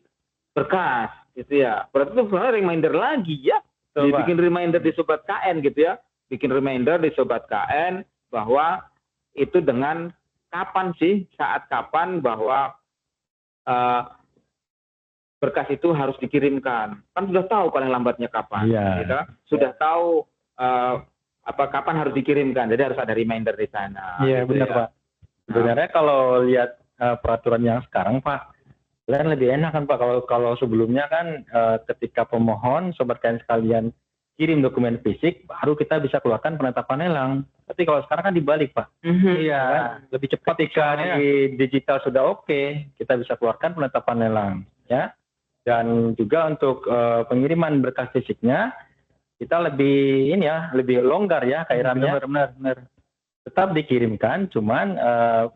berkas, gitu ya. Berarti itu sebenarnya reminder lagi ya. Bikin reminder di Sobat KN gitu ya. Bikin reminder di Sobat KN bahwa itu dengan kapan sih, saat kapan bahwa berkas itu harus dikirimkan. Kan sudah tahu paling lambatnya kapan. Iya. Gitu. Sudah tahu kapan harus dikirimkan. Jadi harus ada reminder di sana. Iya, gitu benar ya. Pak. Sebenarnya kalau lihat peraturan yang sekarang Pak, kan lebih enak kan Pak, kalau sebelumnya kan ketika pemohon Sobat KN sekalian kirim dokumen fisik baru kita bisa keluarkan penetapan lelang. Tapi kalau sekarang kan dibalik Pak. Iya, Kan? lebih cepat Ketika di digital sudah oke, kita bisa keluarkan penetapan lelang ya. Dan juga untuk pengiriman berkas fisiknya kita lebih longgar ya kairannya. Benar. Tetap dikirimkan, cuman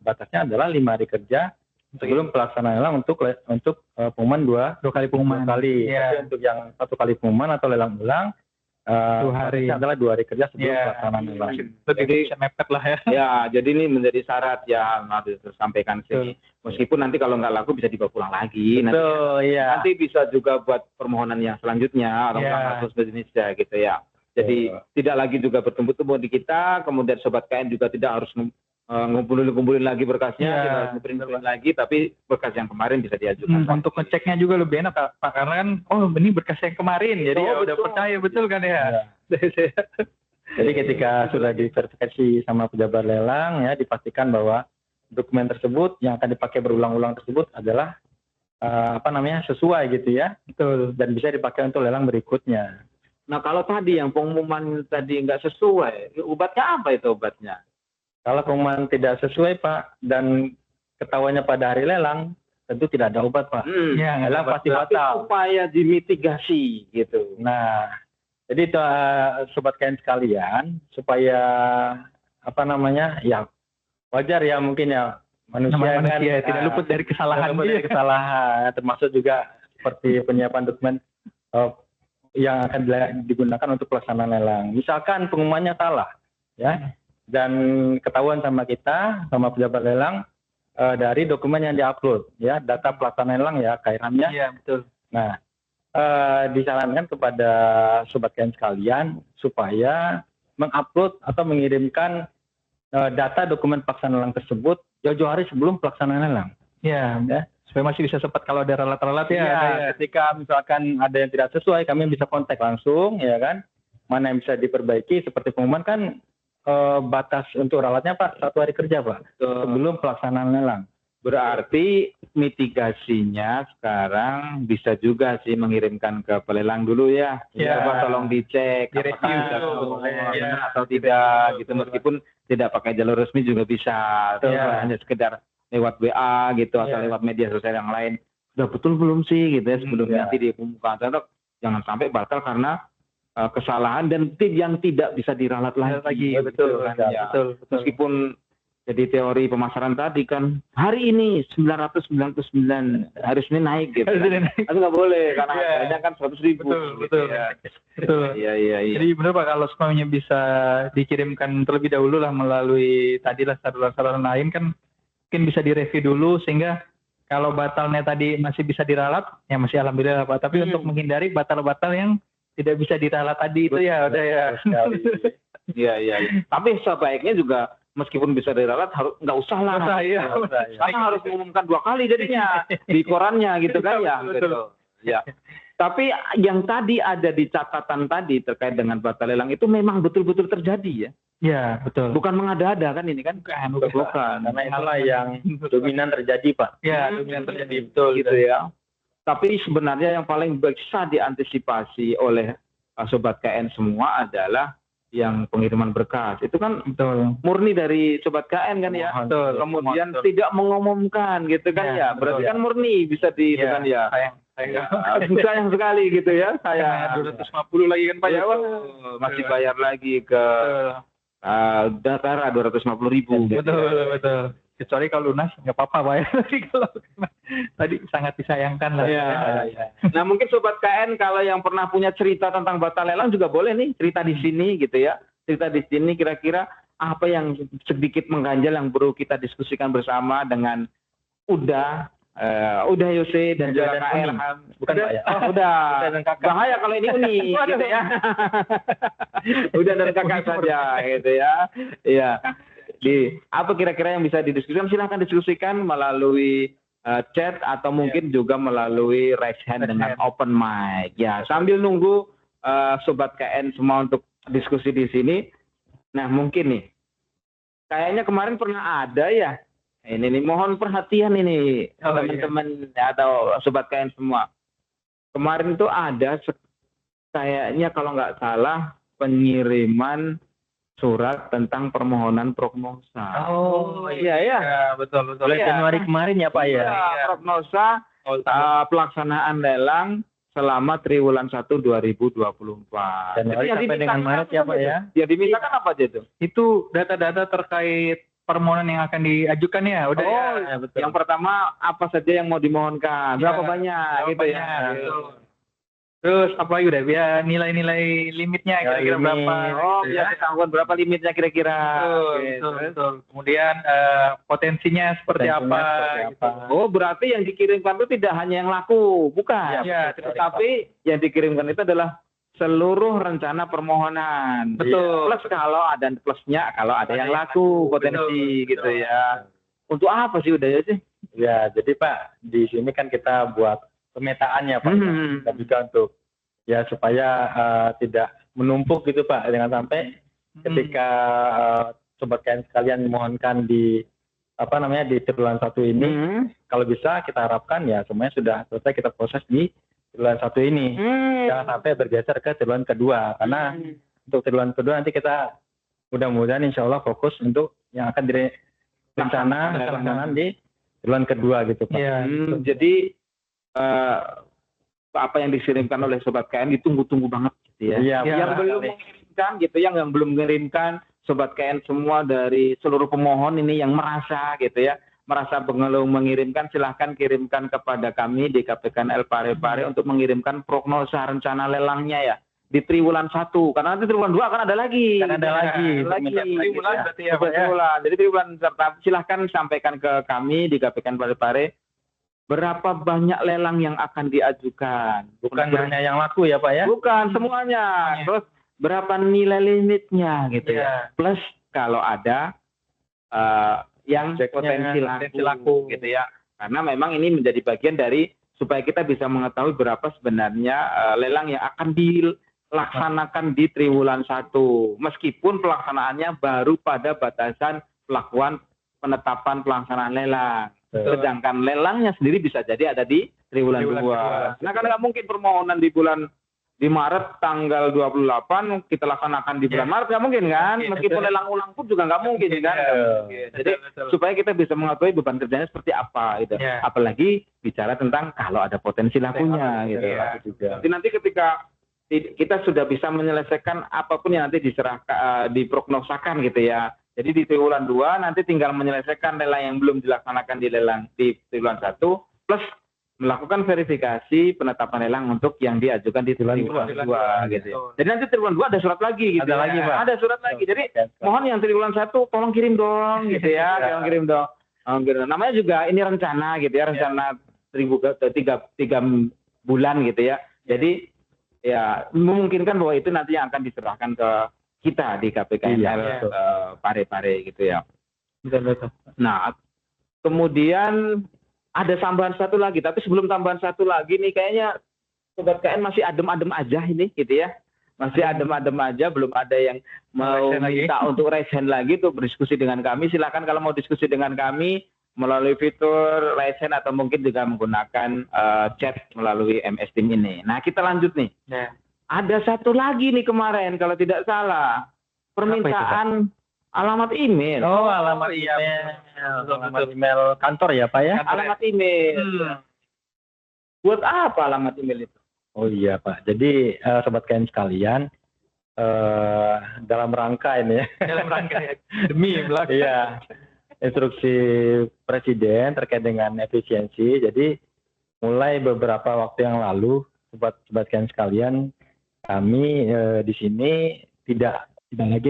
batasnya adalah 5 hari kerja sebelum pelaksanaan lelang untuk pengumuman dua kali. Iya. Tapi untuk yang 1 kali pengumuman atau lelang ulang 2 hari adalah 2 hari kerja sebelum pelaksanaan lelang. Lebih bisa mepet lah ya. Ya, jadi ini menjadi syarat yang harus disampaikan sini. Meskipun nanti kalau nggak laku bisa dibawa pulang lagi. Betul, iya. Nanti bisa juga buat permohonan yang selanjutnya atau kasus Indonesia gitu ya. Jadi tidak lagi juga bertumbuh-tumbuh di kita, kemudian Sobat KN juga tidak harus ngumpulin lagi berkasnya, tidak harus ngumpulin lagi, tapi berkas yang kemarin bisa diajukan. Untuk ngeceknya juga lebih enak Pak, karena kan ini berkas yang kemarin, jadi ya udah percaya betul kan ya. Jadi ketika sudah diverifikasi sama pejabat lelang ya dipastikan bahwa dokumen tersebut yang akan dipakai berulang-ulang tersebut adalah sesuai gitu ya. Betul. Dan bisa dipakai untuk lelang berikutnya. Nah, kalau tadi yang pengumuman tadi nggak sesuai, obatnya apa itu obatnya? Kalau pengumuman tidak sesuai Pak dan ketahuannya pada hari lelang, tentu tidak ada obat Pak. Ya, nggak Lelang dapat. pasti Tapi batal. upaya dimitigasi gitu. Nah, jadi itu, sobat KN sekalian, supaya apa namanya, ya wajar ya mungkin ya manusia, Namanya kan manusia tidak luput dari kesalahan. tidak luput dari kesalahan, termasuk juga seperti penyiapan dokumen yang akan digunakan untuk pelaksanaan lelang. Misalkan pengumumannya salah, ya, dan ketahuan sama kita, sama pejabat lelang dari dokumen yang diupload, ya, data pelaksanaan lelang ya, KRM-nya. Iya, betul. Nah, disarankan kepada sobat KN sekalian supaya mengupload atau mengirimkan data dokumen pelaksanaan lelang tersebut jauh-jauh hari sebelum pelaksanaan lelang. Ya, supaya masih bisa sempat kalau ada ralat-ralat ya. Iya, ketika misalkan ada yang tidak sesuai, kami bisa kontak langsung, ya kan. Mana yang bisa diperbaiki, seperti pengumuman kan batas untuk ralatnya Pak 1 hari kerja Pak sebelum pelaksanaan lelang. Berarti mitigasinya sekarang bisa juga sih mengirimkan ke pelelang dulu ya. Ya. Coba tolong dicek Direview apakah dulu. benar Ya. atau tidak gitu. Meskipun tidak pakai jalur resmi juga bisa. Ya. Hanya sekedar lewat WA gitu atau Ya. lewat media sosial yang lain. Sudah betul belum sih gitu ya sebelum Ya. nanti diumumkan. Tetap jangan sampai batal karena kesalahan dan yang tidak bisa diralat lagi. Betul, kan, betul, ya. betul. Meskipun jadi teori pemasaran tadi kan hari ini 999 harus ini naik gitu. Tapi nggak boleh karena Iya. harganya kan 100.000. Betul, betul. Ya. Betul. Iya. Jadi benar Pak, kalau semuanya bisa dikirimkan terlebih dahulu lah melalui tadilah saluran-saluran lain kan mungkin bisa direview dulu sehingga kalau batalnya tadi masih bisa diralat ya masih alhamdulillah Pak. Tapi untuk menghindari batal-batal yang tidak bisa diralat tadi itu ya udah ya. Iya. Tapi sebaiknya juga meskipun bisa diralat harus nggak usah lah. Nggak usah, iya. Karena harus mengumumkan 2 kali jadinya di korannya gitu kan ya. Betul. Gitu. Ya. Tapi yang tadi ada di catatan tadi terkait dengan batal lelang itu memang betul-betul terjadi ya. Ya, betul. Bukan mengada-ada kan ini kan? Bukan. Karena itulah yang dominan terjadi Pak. Ya, dominan terjadi betul Gitu ya. Tapi sebenarnya yang paling bisa diantisipasi oleh sobat KN semua adalah yang pengiriman berkas. Itu kan Betul. murni dari sobat KN kan ya. Betul. Kemudian Betul. tidak mengumumkan gitu kan ya. Ya, Berarti betul. kan murni bisa di itu Ya, kan ya. sayang Sayang sekali gitu ya. saya 250 lagi kan Pak ya. Betul. Masih bayar lagi ke Datara 250.000. Betul. Kecuali kalau lunas nggak apa-apa Pak ya. Tapi kalau tadi sangat disayangkan lah. Iya. Nah mungkin sobat KN kalau yang pernah punya cerita tentang batal lelang juga boleh nih cerita di sini gitu ya. Cerita di sini kira-kira apa yang sedikit mengganjal yang perlu kita diskusikan bersama dengan Uda Yose dan juga Kak Erham. Bukan Pak ya? Oh, udah. dan kakak. Bahaya kalau ini Uni gitu ya. Udah dan kakak saja gitu ya. Iya. Apa kira-kira yang bisa didiskusikan? Silahkan diskusikan melalui chat atau mungkin juga melalui raise hand dengan open mic. Ya, sambil nunggu sobat KN semua untuk diskusi di sini. Nah, mungkin nih. Kayaknya kemarin pernah ada ya. Ini nih mohon perhatian ini teman-teman atau sobat KN semua. Kemarin itu ada kayaknya kalau nggak salah pengiriman surat tentang permohonan prognosa. Oh iya ya. Betul. Oleh Januari kemarin ya Pak ya. Prognosa pelaksanaan lelang selama triwulan 1 2024. Januari sampai dengan Maret ya Pak ya. Ya dimintakan apa aja itu? Itu data-data terkait permohonan yang akan diajukan ya. Udah ya. Betul. Yang pertama apa saja yang mau dimohonkan? Berapa banyak gitu ya. Betul. Terus apa lagi udah ya nilai-nilai limitnya kira-kira berapa? Oh, gitu biar ketahuan berapa limitnya kira-kira. Betul. Kemudian potensinya seperti apa? Gitu. Oh, berarti yang dikirimkan itu tidak hanya yang laku, bukan? Ya, tetapi yang dikirimkan itu adalah seluruh rencana permohonan. Betul. Plus kalau ada plusnya, kalau ada yang laku potensi gitu ya. Untuk apa sih udah ya sih? Ya, jadi Pak, di sini kan kita buat pemetaannya Pak. Kita juga untuk ya supaya tidak menumpuk gitu Pak, jangan sampai ketika sobat KN sekalian memohonkan di di triwulan 1 ini, kalau bisa kita harapkan ya semuanya sudah selesai kita proses di triwulan 1 ini. Jangan sampai bergeser ke triwulan kedua, karena untuk triwulan kedua nanti kita mudah-mudahan insya Allah fokus untuk yang akan direncanakan di triwulan kedua gitu Pak. Iya. Jadi apa yang dikirimkan oleh Sobat KN ditunggu-tunggu banget gitu ya. Iya, Yang benar belum sekali. mengirimkan gitu, yang belum mengirimkan Sobat KN semua dari seluruh pemohon ini yang merasa gitu ya, merasa belum mengirimkan, silahkan kirimkan kepada kami di KPKNL Parepare untuk mengirimkan prognosa rencana lelangnya ya di triwulan 1, karena nanti triwulan 2 kan ada lagi. Kan ada lagi. Triwulan berarti ya, Pak, ya? Triwulan. Jadi triwulan silahkan sampaikan ke kami di KPKN Parepare berapa banyak lelang yang akan diajukan. Bukan hanya yang laku ya Pak ya? Bukan semuanya. Terus berapa nilai limitnya gitu ya. Plus kalau ada yang potensi laku gitu ya. Karena memang ini menjadi bagian dari supaya kita bisa mengetahui berapa sebenarnya lelang yang akan dilaksanakan di triwulan 1. Meskipun pelaksanaannya baru pada batasan pelakuan penetapan pelaksanaan lelang. Sedangkan lelangnya sendiri bisa jadi ada di triwulan 2. Nah, kan nggak mungkin permohonan di Maret tanggal 28 kita laksanakan di bulan Maret, nggak mungkin kan? Meskipun lelang ulang pun juga nggak mungkin kan? Jadi supaya kita bisa mengetahui beban kerjanya seperti apa gitu. Apalagi bicara tentang kalau ada potensi lakunya gitu. Jadi nanti ketika kita sudah bisa menyelesaikan apapun yang nanti diprognosakan gitu ya. Jadi di triwulan 2 nanti tinggal menyelesaikan lelang yang belum dilaksanakan di triwulan 1 plus melakukan verifikasi penetapan lelang untuk yang diajukan di triwulan 2 gitu. Jadi nanti triwulan 2 ada surat lagi gitu. Ada lagi, Pak. Ada surat lagi. Jadi mohon yang triwulan 1 tolong kirim dong gitu ya. Tolong kirim dong. Namanya juga ini rencana gitu ya, rencana 3 bulan gitu ya. Jadi ya memungkinkan bahwa itu nanti yang akan diserahkan ke kita di KPKNL Parepare gitu ya. Betul. Nah, kemudian ada tambahan satu lagi, tapi sebelum tambahan satu lagi nih kayaknya Sobat KN masih adem-adem aja ini gitu ya. Masih adem-adem aja, belum ada yang mau minta untuk raise hand lagi untuk berdiskusi dengan kami. Silakan kalau mau diskusi dengan kami melalui fitur raise hand atau mungkin juga menggunakan chat melalui MS Team ini. Nah, kita lanjut nih. Ada satu lagi nih kemarin kalau tidak salah, permintaan alamat email. Oh, alamat email. Alamat email kantor ya Pak ya? Alamat email. Buat apa alamat email itu? Oh iya Pak. Jadi Sobat KN sekalian, dalam rangka ini ya. Dalam rangka demi belakang. Iya. Instruksi Presiden terkait dengan efisiensi. Jadi mulai beberapa waktu yang lalu, Sobat KN sekalian, kami di sini tidak lagi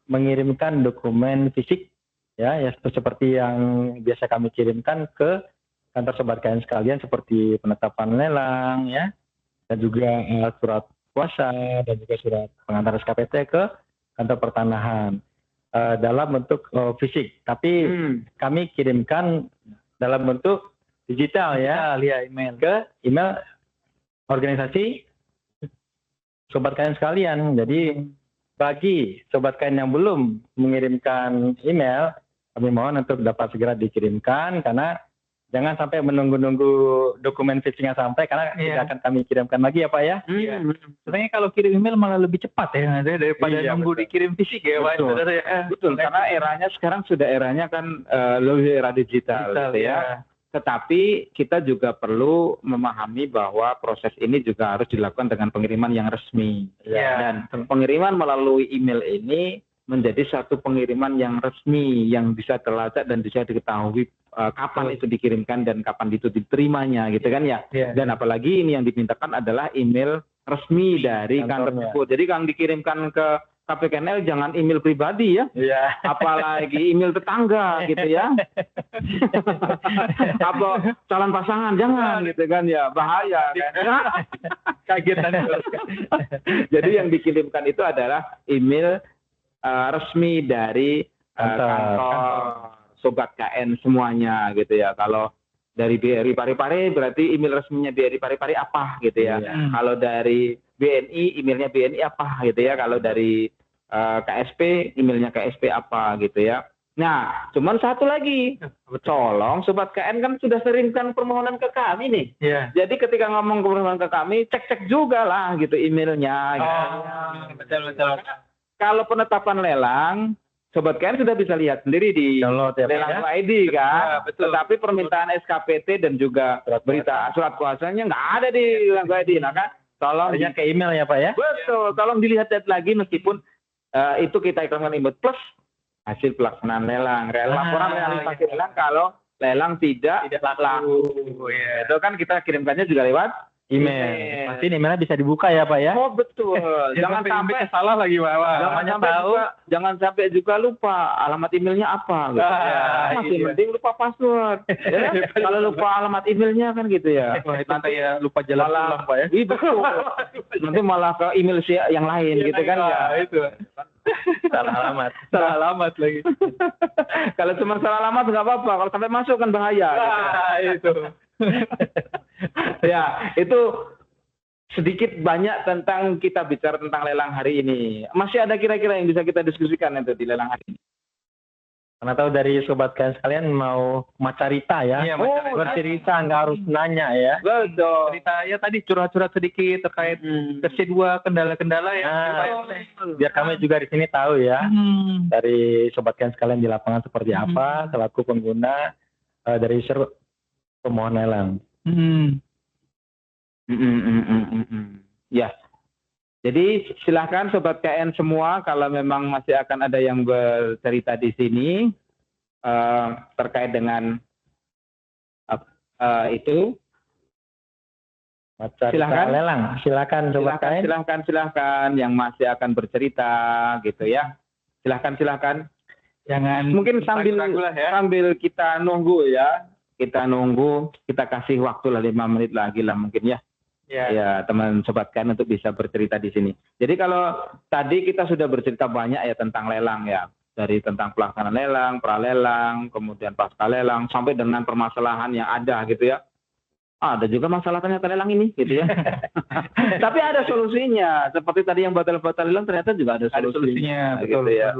mengirimkan dokumen fisik ya seperti yang biasa kami kirimkan ke kantor Sobat KN sekalian seperti penetapan lelang ya, dan juga surat kuasa dan juga surat pengantar SKPT ke kantor pertanahan dalam bentuk fisik, tapi kami kirimkan dalam bentuk digital ya email ke email organisasi Sobat KN sekalian. Jadi bagi Sobat KN yang belum mengirimkan email, kami mohon untuk dapat segera dikirimkan karena jangan sampai menunggu-nunggu dokumen fisiknya sampai karena tidak akan kami kirimkan lagi ya Pak ya. Sebenarnya kalau kirim email malah lebih cepat ya daripada nunggu dikirim fisik ya Pak. Betul, karena eranya sekarang sudah eranya kan lebih era digital gitu ya. Tetapi kita juga perlu memahami bahwa proses ini juga harus dilakukan dengan pengiriman yang resmi. Dan pengiriman melalui email ini menjadi satu pengiriman yang resmi, yang bisa terlacak dan bisa diketahui kapan itu dikirimkan dan kapan itu diterimanya gitu kan ya. Dan apalagi ini yang dimintakan adalah email resmi dari kantor tersebut. Jadi yang dikirimkan ke KPKNL jangan email pribadi ya. Apalagi email tetangga gitu ya. Apa calon pasangan jangan gitu kan ya, bahaya kan. Kagetan. Jadi yang dikirimkan itu adalah email resmi dari kantor Sobat KN semuanya gitu ya. Kalau dari BRI Parepare berarti email resminya BRI Parepare apa gitu ya. Kalau dari BNI emailnya BNI apa gitu ya. Kalau dari KSP emailnya KSP apa gitu ya. Nah, cuman satu lagi, tolong Sobat KN kan sudah seringkan permohonan ke kami nih. Jadi ketika ngomong permohonan ke kami, cek juga lah gitu emailnya. Gitu. Betul. Kalau penetapan lelang Sobat KN sudah bisa lihat sendiri di Download ya, Pak, lelang ya? ID kan. Ya, betul. Tetapi permintaan SKPT dan juga berita surat kuasanya nggak ada di lelang ID. Nah kan, tolong Hanya ke email ya Pak ya? betul, tolong dilihat lagi meskipun itu kita iklankan email plus hasil pelaksanaan lelang. Laporan realisasi lelang kalau lelang tidak laku. Ya. Itu kan kita kirimkannya juga lewat Email. Pasti emailnya bisa dibuka ya Pak ya? Oh betul. Jangan sampai salah lagi Pak. jangan sampai juga lupa alamat emailnya apa. Gitu. Masih mending lupa password. Ya? Kalau lupa alamat emailnya kan gitu ya. Wah, itu kayak lupa jalan pulang Pak ya. Iya betul. Nanti malah ke email yang lain gitu kan ya. Itu. Salah alamat. Salah alamat lagi. Kalau cuma salah alamat nggak apa-apa. Kalau sampai masuk kan bahaya. Itu. Ya, itu sedikit banyak tentang kita bicara tentang lelang hari ini. Masih ada kira-kira yang bisa kita diskusikan itu di lelang hari ini? Karena tahu dari Sobat KN sekalian mau macarita ya. Iya, bercerita nggak harus nanya ya. Betul. Cerita ya tadi curhat-curhat sedikit terkait versi 2 kendala-kendala ya. Biar kami juga di sini tahu ya. Dari Sobat KN sekalian di lapangan seperti apa selaku pengguna dari user pemohon lelang. Ya. Jadi silahkan Sobat KN semua kalau memang masih akan ada yang bercerita di sini terkait dengan itu. Silahkan lelang. Silakan Sobat KN. Silahkan yang masih akan bercerita gitu ya. Silahkan. Jangan mungkin sambil ya. kita nunggu ya. Kita kasih waktu lah 5 menit lagi lah mungkin ya. Ya, teman Sobat KN untuk bisa bercerita di sini. Jadi kalau tadi kita sudah bercerita banyak ya tentang lelang ya. Dari tentang pelaksanaan lelang, pralelang, kemudian pasca lelang, sampai dengan permasalahan yang ada gitu ya. Ada juga masalah ternyata lelang ini gitu ya. Tapi ada solusinya. Seperti tadi yang batal-batal lelang ternyata juga ada solusinya. Betul, gitu ya.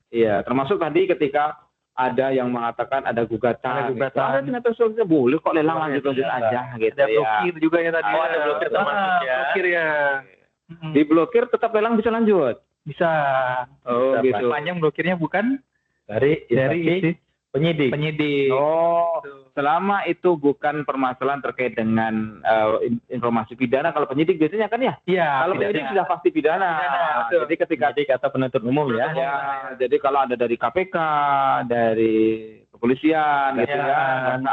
Iya, termasuk tadi ketika ada yang mengatakan ada gugatan. Ada ternyata solusinya boleh kok lelang lanjut aja gitu ada ya. blokir juga ya tadi. Ada blokir termasuk ya. Blokir ya. Diblokir tetap lelang bisa lanjut. Bisa. Oh gitu. Panjang blokirnya bukan dari isi penyidik. Oh, selama itu bukan permasalahan terkait dengan informasi pidana. Kalau penyidik biasanya kan ya. Iya. Kalau penyidik sudah pasti pidana. Jadi ketika penyidik atau penuntut umum ya. Jadi kalau ada dari KPK, dari kepolisian gitu ya,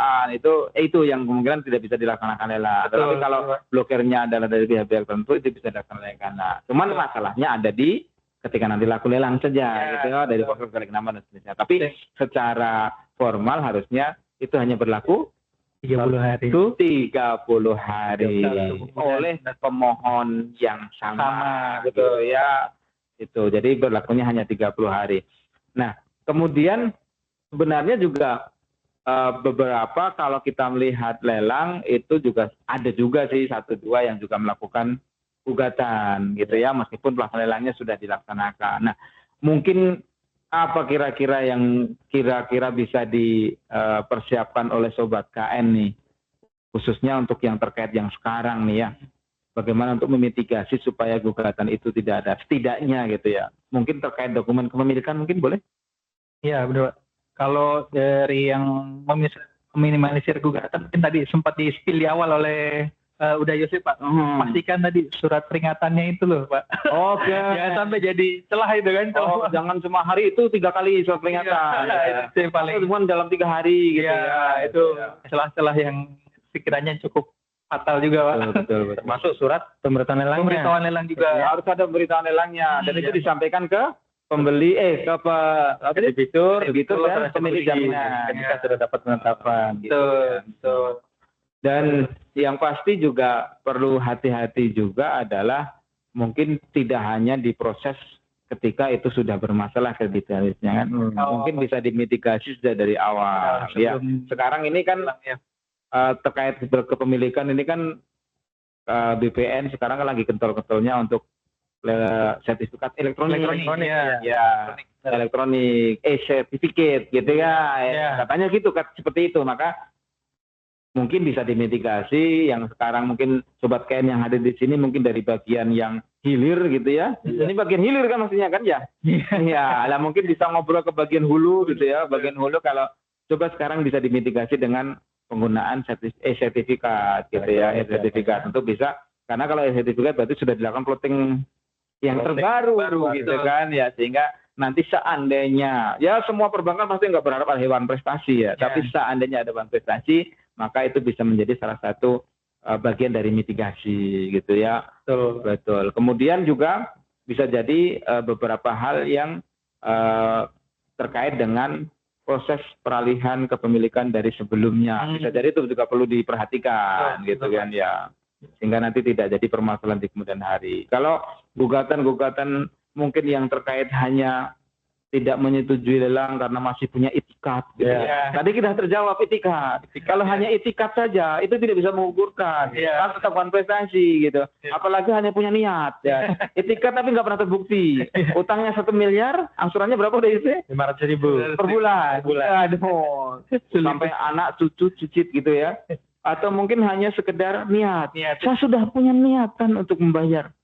itu yang kemungkinan tidak bisa dilaksanakan lelang. Tetapi kalau blokirnya adalah dari pihak-pihak tertentu itu bisa dilaksanakan. Nah, cuman masalahnya ada di ketika nanti laku lelang saja gitu ya, dari proses balik nama dan seterusnya. Tapi secara formal harusnya itu hanya berlaku 30 hari. 30 hari oleh pemohon yang sama gitu ya. Itu. Jadi berlakunya hanya 30 hari. Nah, kemudian sebenarnya juga beberapa kalau kita melihat lelang itu juga ada juga sih 1-2 yang juga melakukan gugatan gitu ya, meskipun pelaksanaan lelangnya sudah dilaksanakan. Nah, mungkin apa kira-kira yang kira-kira bisa dipersiapkan oleh Sobat KN nih, khususnya untuk yang terkait yang sekarang nih ya, bagaimana untuk memitigasi supaya gugatan itu tidak ada, setidaknya gitu ya, mungkin terkait dokumen kepemilikan mungkin boleh? Iya betul. Kalau dari yang meminimalisir gugatan, mungkin tadi sempat di-spill di awal oleh udah Yosef Pak, pastikan tadi surat peringatannya itu loh Pak. Oke. Jangan sampai jadi celah itu kan. Jangan cuma hari itu 3 kali surat peringatan. Itu paling. Cuma dalam 3 hari gitu ya. Itu celah-celah yang sekiranya cukup fatal juga Pak. Betul. Termasuk surat pemberitahuan lelangnya. Pemberitahuan lelang juga. Harus ada pemberitahuan lelangnya dan itu disampaikan ke pembeli ke debitur dan pemilik jaminan ketika sudah dapat penetapan. Betul. Dan yang pasti juga perlu hati-hati juga adalah mungkin tidak hanya diproses ketika itu sudah bermasalah kreditorisnya kan. Mungkin bisa dimitigasi sudah dari awal. Ya. Sekarang ini kan terkait kepemilikan ini kan BPN sekarang kan lagi kental-kentalnya untuk sertifikat elektronik. Elektronik, sertifikat gitu ya. Katanya gitu seperti itu. Maka mungkin bisa dimitigasi yang sekarang mungkin Sobat KN yang hadir di sini mungkin dari bagian yang hilir gitu ya. Ini bagian hilir kan maksudnya kan ya? Iya, lah mungkin bisa ngobrol ke bagian hulu gitu ya. Bagian hulu kalau coba sekarang bisa dimitigasi dengan penggunaan sertifikat gitu ya. Sertifikat tentu bisa, karena kalau sertifikat berarti sudah dilakukan plotting yang terbaru gitu kan ya, sehingga nanti seandainya ya semua perbankan pasti nggak berharap ada hewan prestasi ya, tapi seandainya ada hewan prestasi maka itu bisa menjadi salah satu bagian dari mitigasi gitu ya. Betul. Kemudian juga bisa jadi beberapa hal yang terkait dengan proses peralihan kepemilikan dari sebelumnya, bisa jadi itu juga perlu diperhatikan gitu kan ya, sehingga nanti tidak jadi permasalahan di kemudian hari. Kalau gugatan-gugatan mungkin yang terkait hanya tidak menyetujui lelang karena masih punya itikat gitu. Tadi kita terjawab itikat. Kalau hanya itikat saja itu tidak bisa mengukurkan kan tetapkan prestasi gitu. Apalagi hanya punya niat ya. Itikat tapi nggak pernah terbukti. Utangnya 1 miliar, angsurannya berapa udah itu? 500.000 per bulan. Aduh. Sampai anak cucu cicit gitu ya. Atau mungkin hanya sekedar niat. Saya sudah punya niat kan untuk membayar.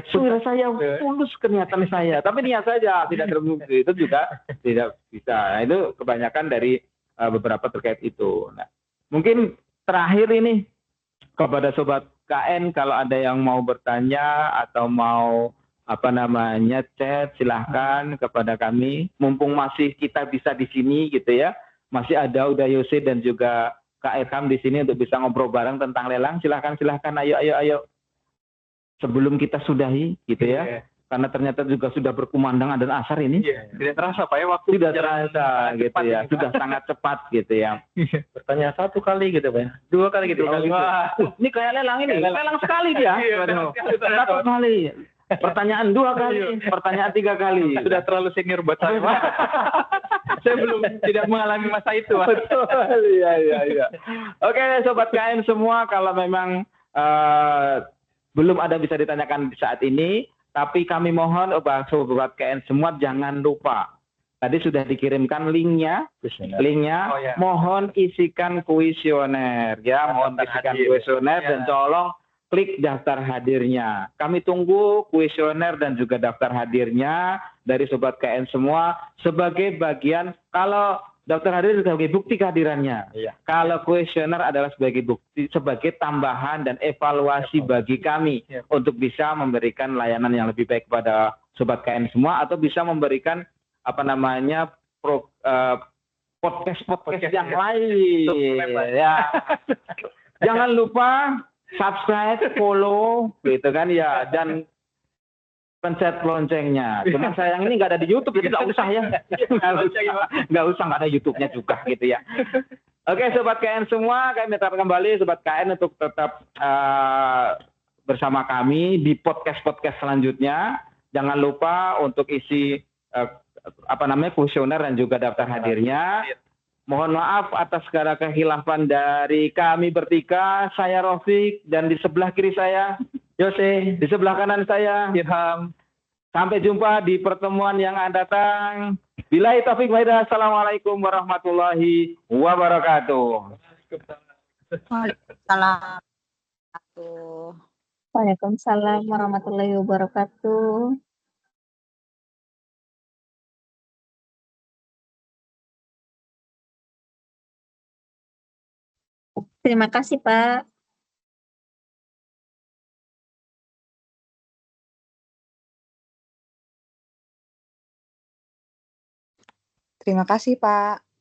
Sudah saya tulus keniatan saya, tapi niat saja tidak terbukti, itu juga tidak bisa. Nah, itu kebanyakan dari beberapa terkait itu. Nah, mungkin terakhir ini kepada sobat KN, kalau ada yang mau bertanya atau mau chat, silahkan kepada kami. Mumpung masih kita bisa di sini gitu ya, masih ada Uda Yose dan juga Kak Irham di sini untuk bisa ngobrol bareng tentang lelang. Silahkan, ayo. Sebelum kita sudahi gitu ya, karena ternyata juga sudah berkumandang dan asar ini. Tidak terasa Pak ya, waktu tidak terasa gitu ya, sudah sangat cepat gitu ya. Bertanya 1 kali gitu Pak, 2 kali gitu. Ini kayak lelang ini, lelang sekali dia. 1 kali. Pertanyaan 2 kali, pertanyaan 3 kali. Sudah terlalu senior buat saya. Saya belum tidak mengalami masa itu. Betul, iya. Oke, sobat KN semua, kalau memang belum ada bisa ditanyakan saat ini, tapi kami mohon sobat KN semua jangan lupa. Tadi sudah dikirimkan linknya. Mohon isikan kuesioner ya, dan tolong klik daftar hadirnya. Kami tunggu kuesioner dan juga daftar hadirnya dari sobat KN semua sebagai bagian, kalau daftar hadir sebagai bukti kehadirannya. Kalau kuesioner adalah sebagai bukti, sebagai tambahan dan evaluasi bagi kami untuk bisa memberikan layanan yang lebih baik kepada sobat KN semua, atau bisa memberikan podcast yang lain. Ya. Jangan lupa subscribe, follow, gitu kan ya, dan pencet loncengnya. Cuma sayang ini nggak ada di YouTube, jadi nggak usah ya. Nggak ada YouTube-nya juga gitu ya. Oke, sobat KN semua, kami minta kembali sobat KN untuk tetap bersama kami di podcast selanjutnya. Jangan lupa untuk isi kuesioner dan juga daftar hadirnya. Mohon maaf atas segala kehilafan dari kami bertiga. Saya Rofik, dan di sebelah kiri saya Yose, di sebelah kanan saya Irham. Sampai jumpa di pertemuan yang akan datang. Billahi taufiq wal hidayah. Assalamualaikum warahmatullahi wabarakatuh. Waalaikumsalam warahmatullahi wabarakatuh. Terima kasih, Pak. Terima kasih, Pak.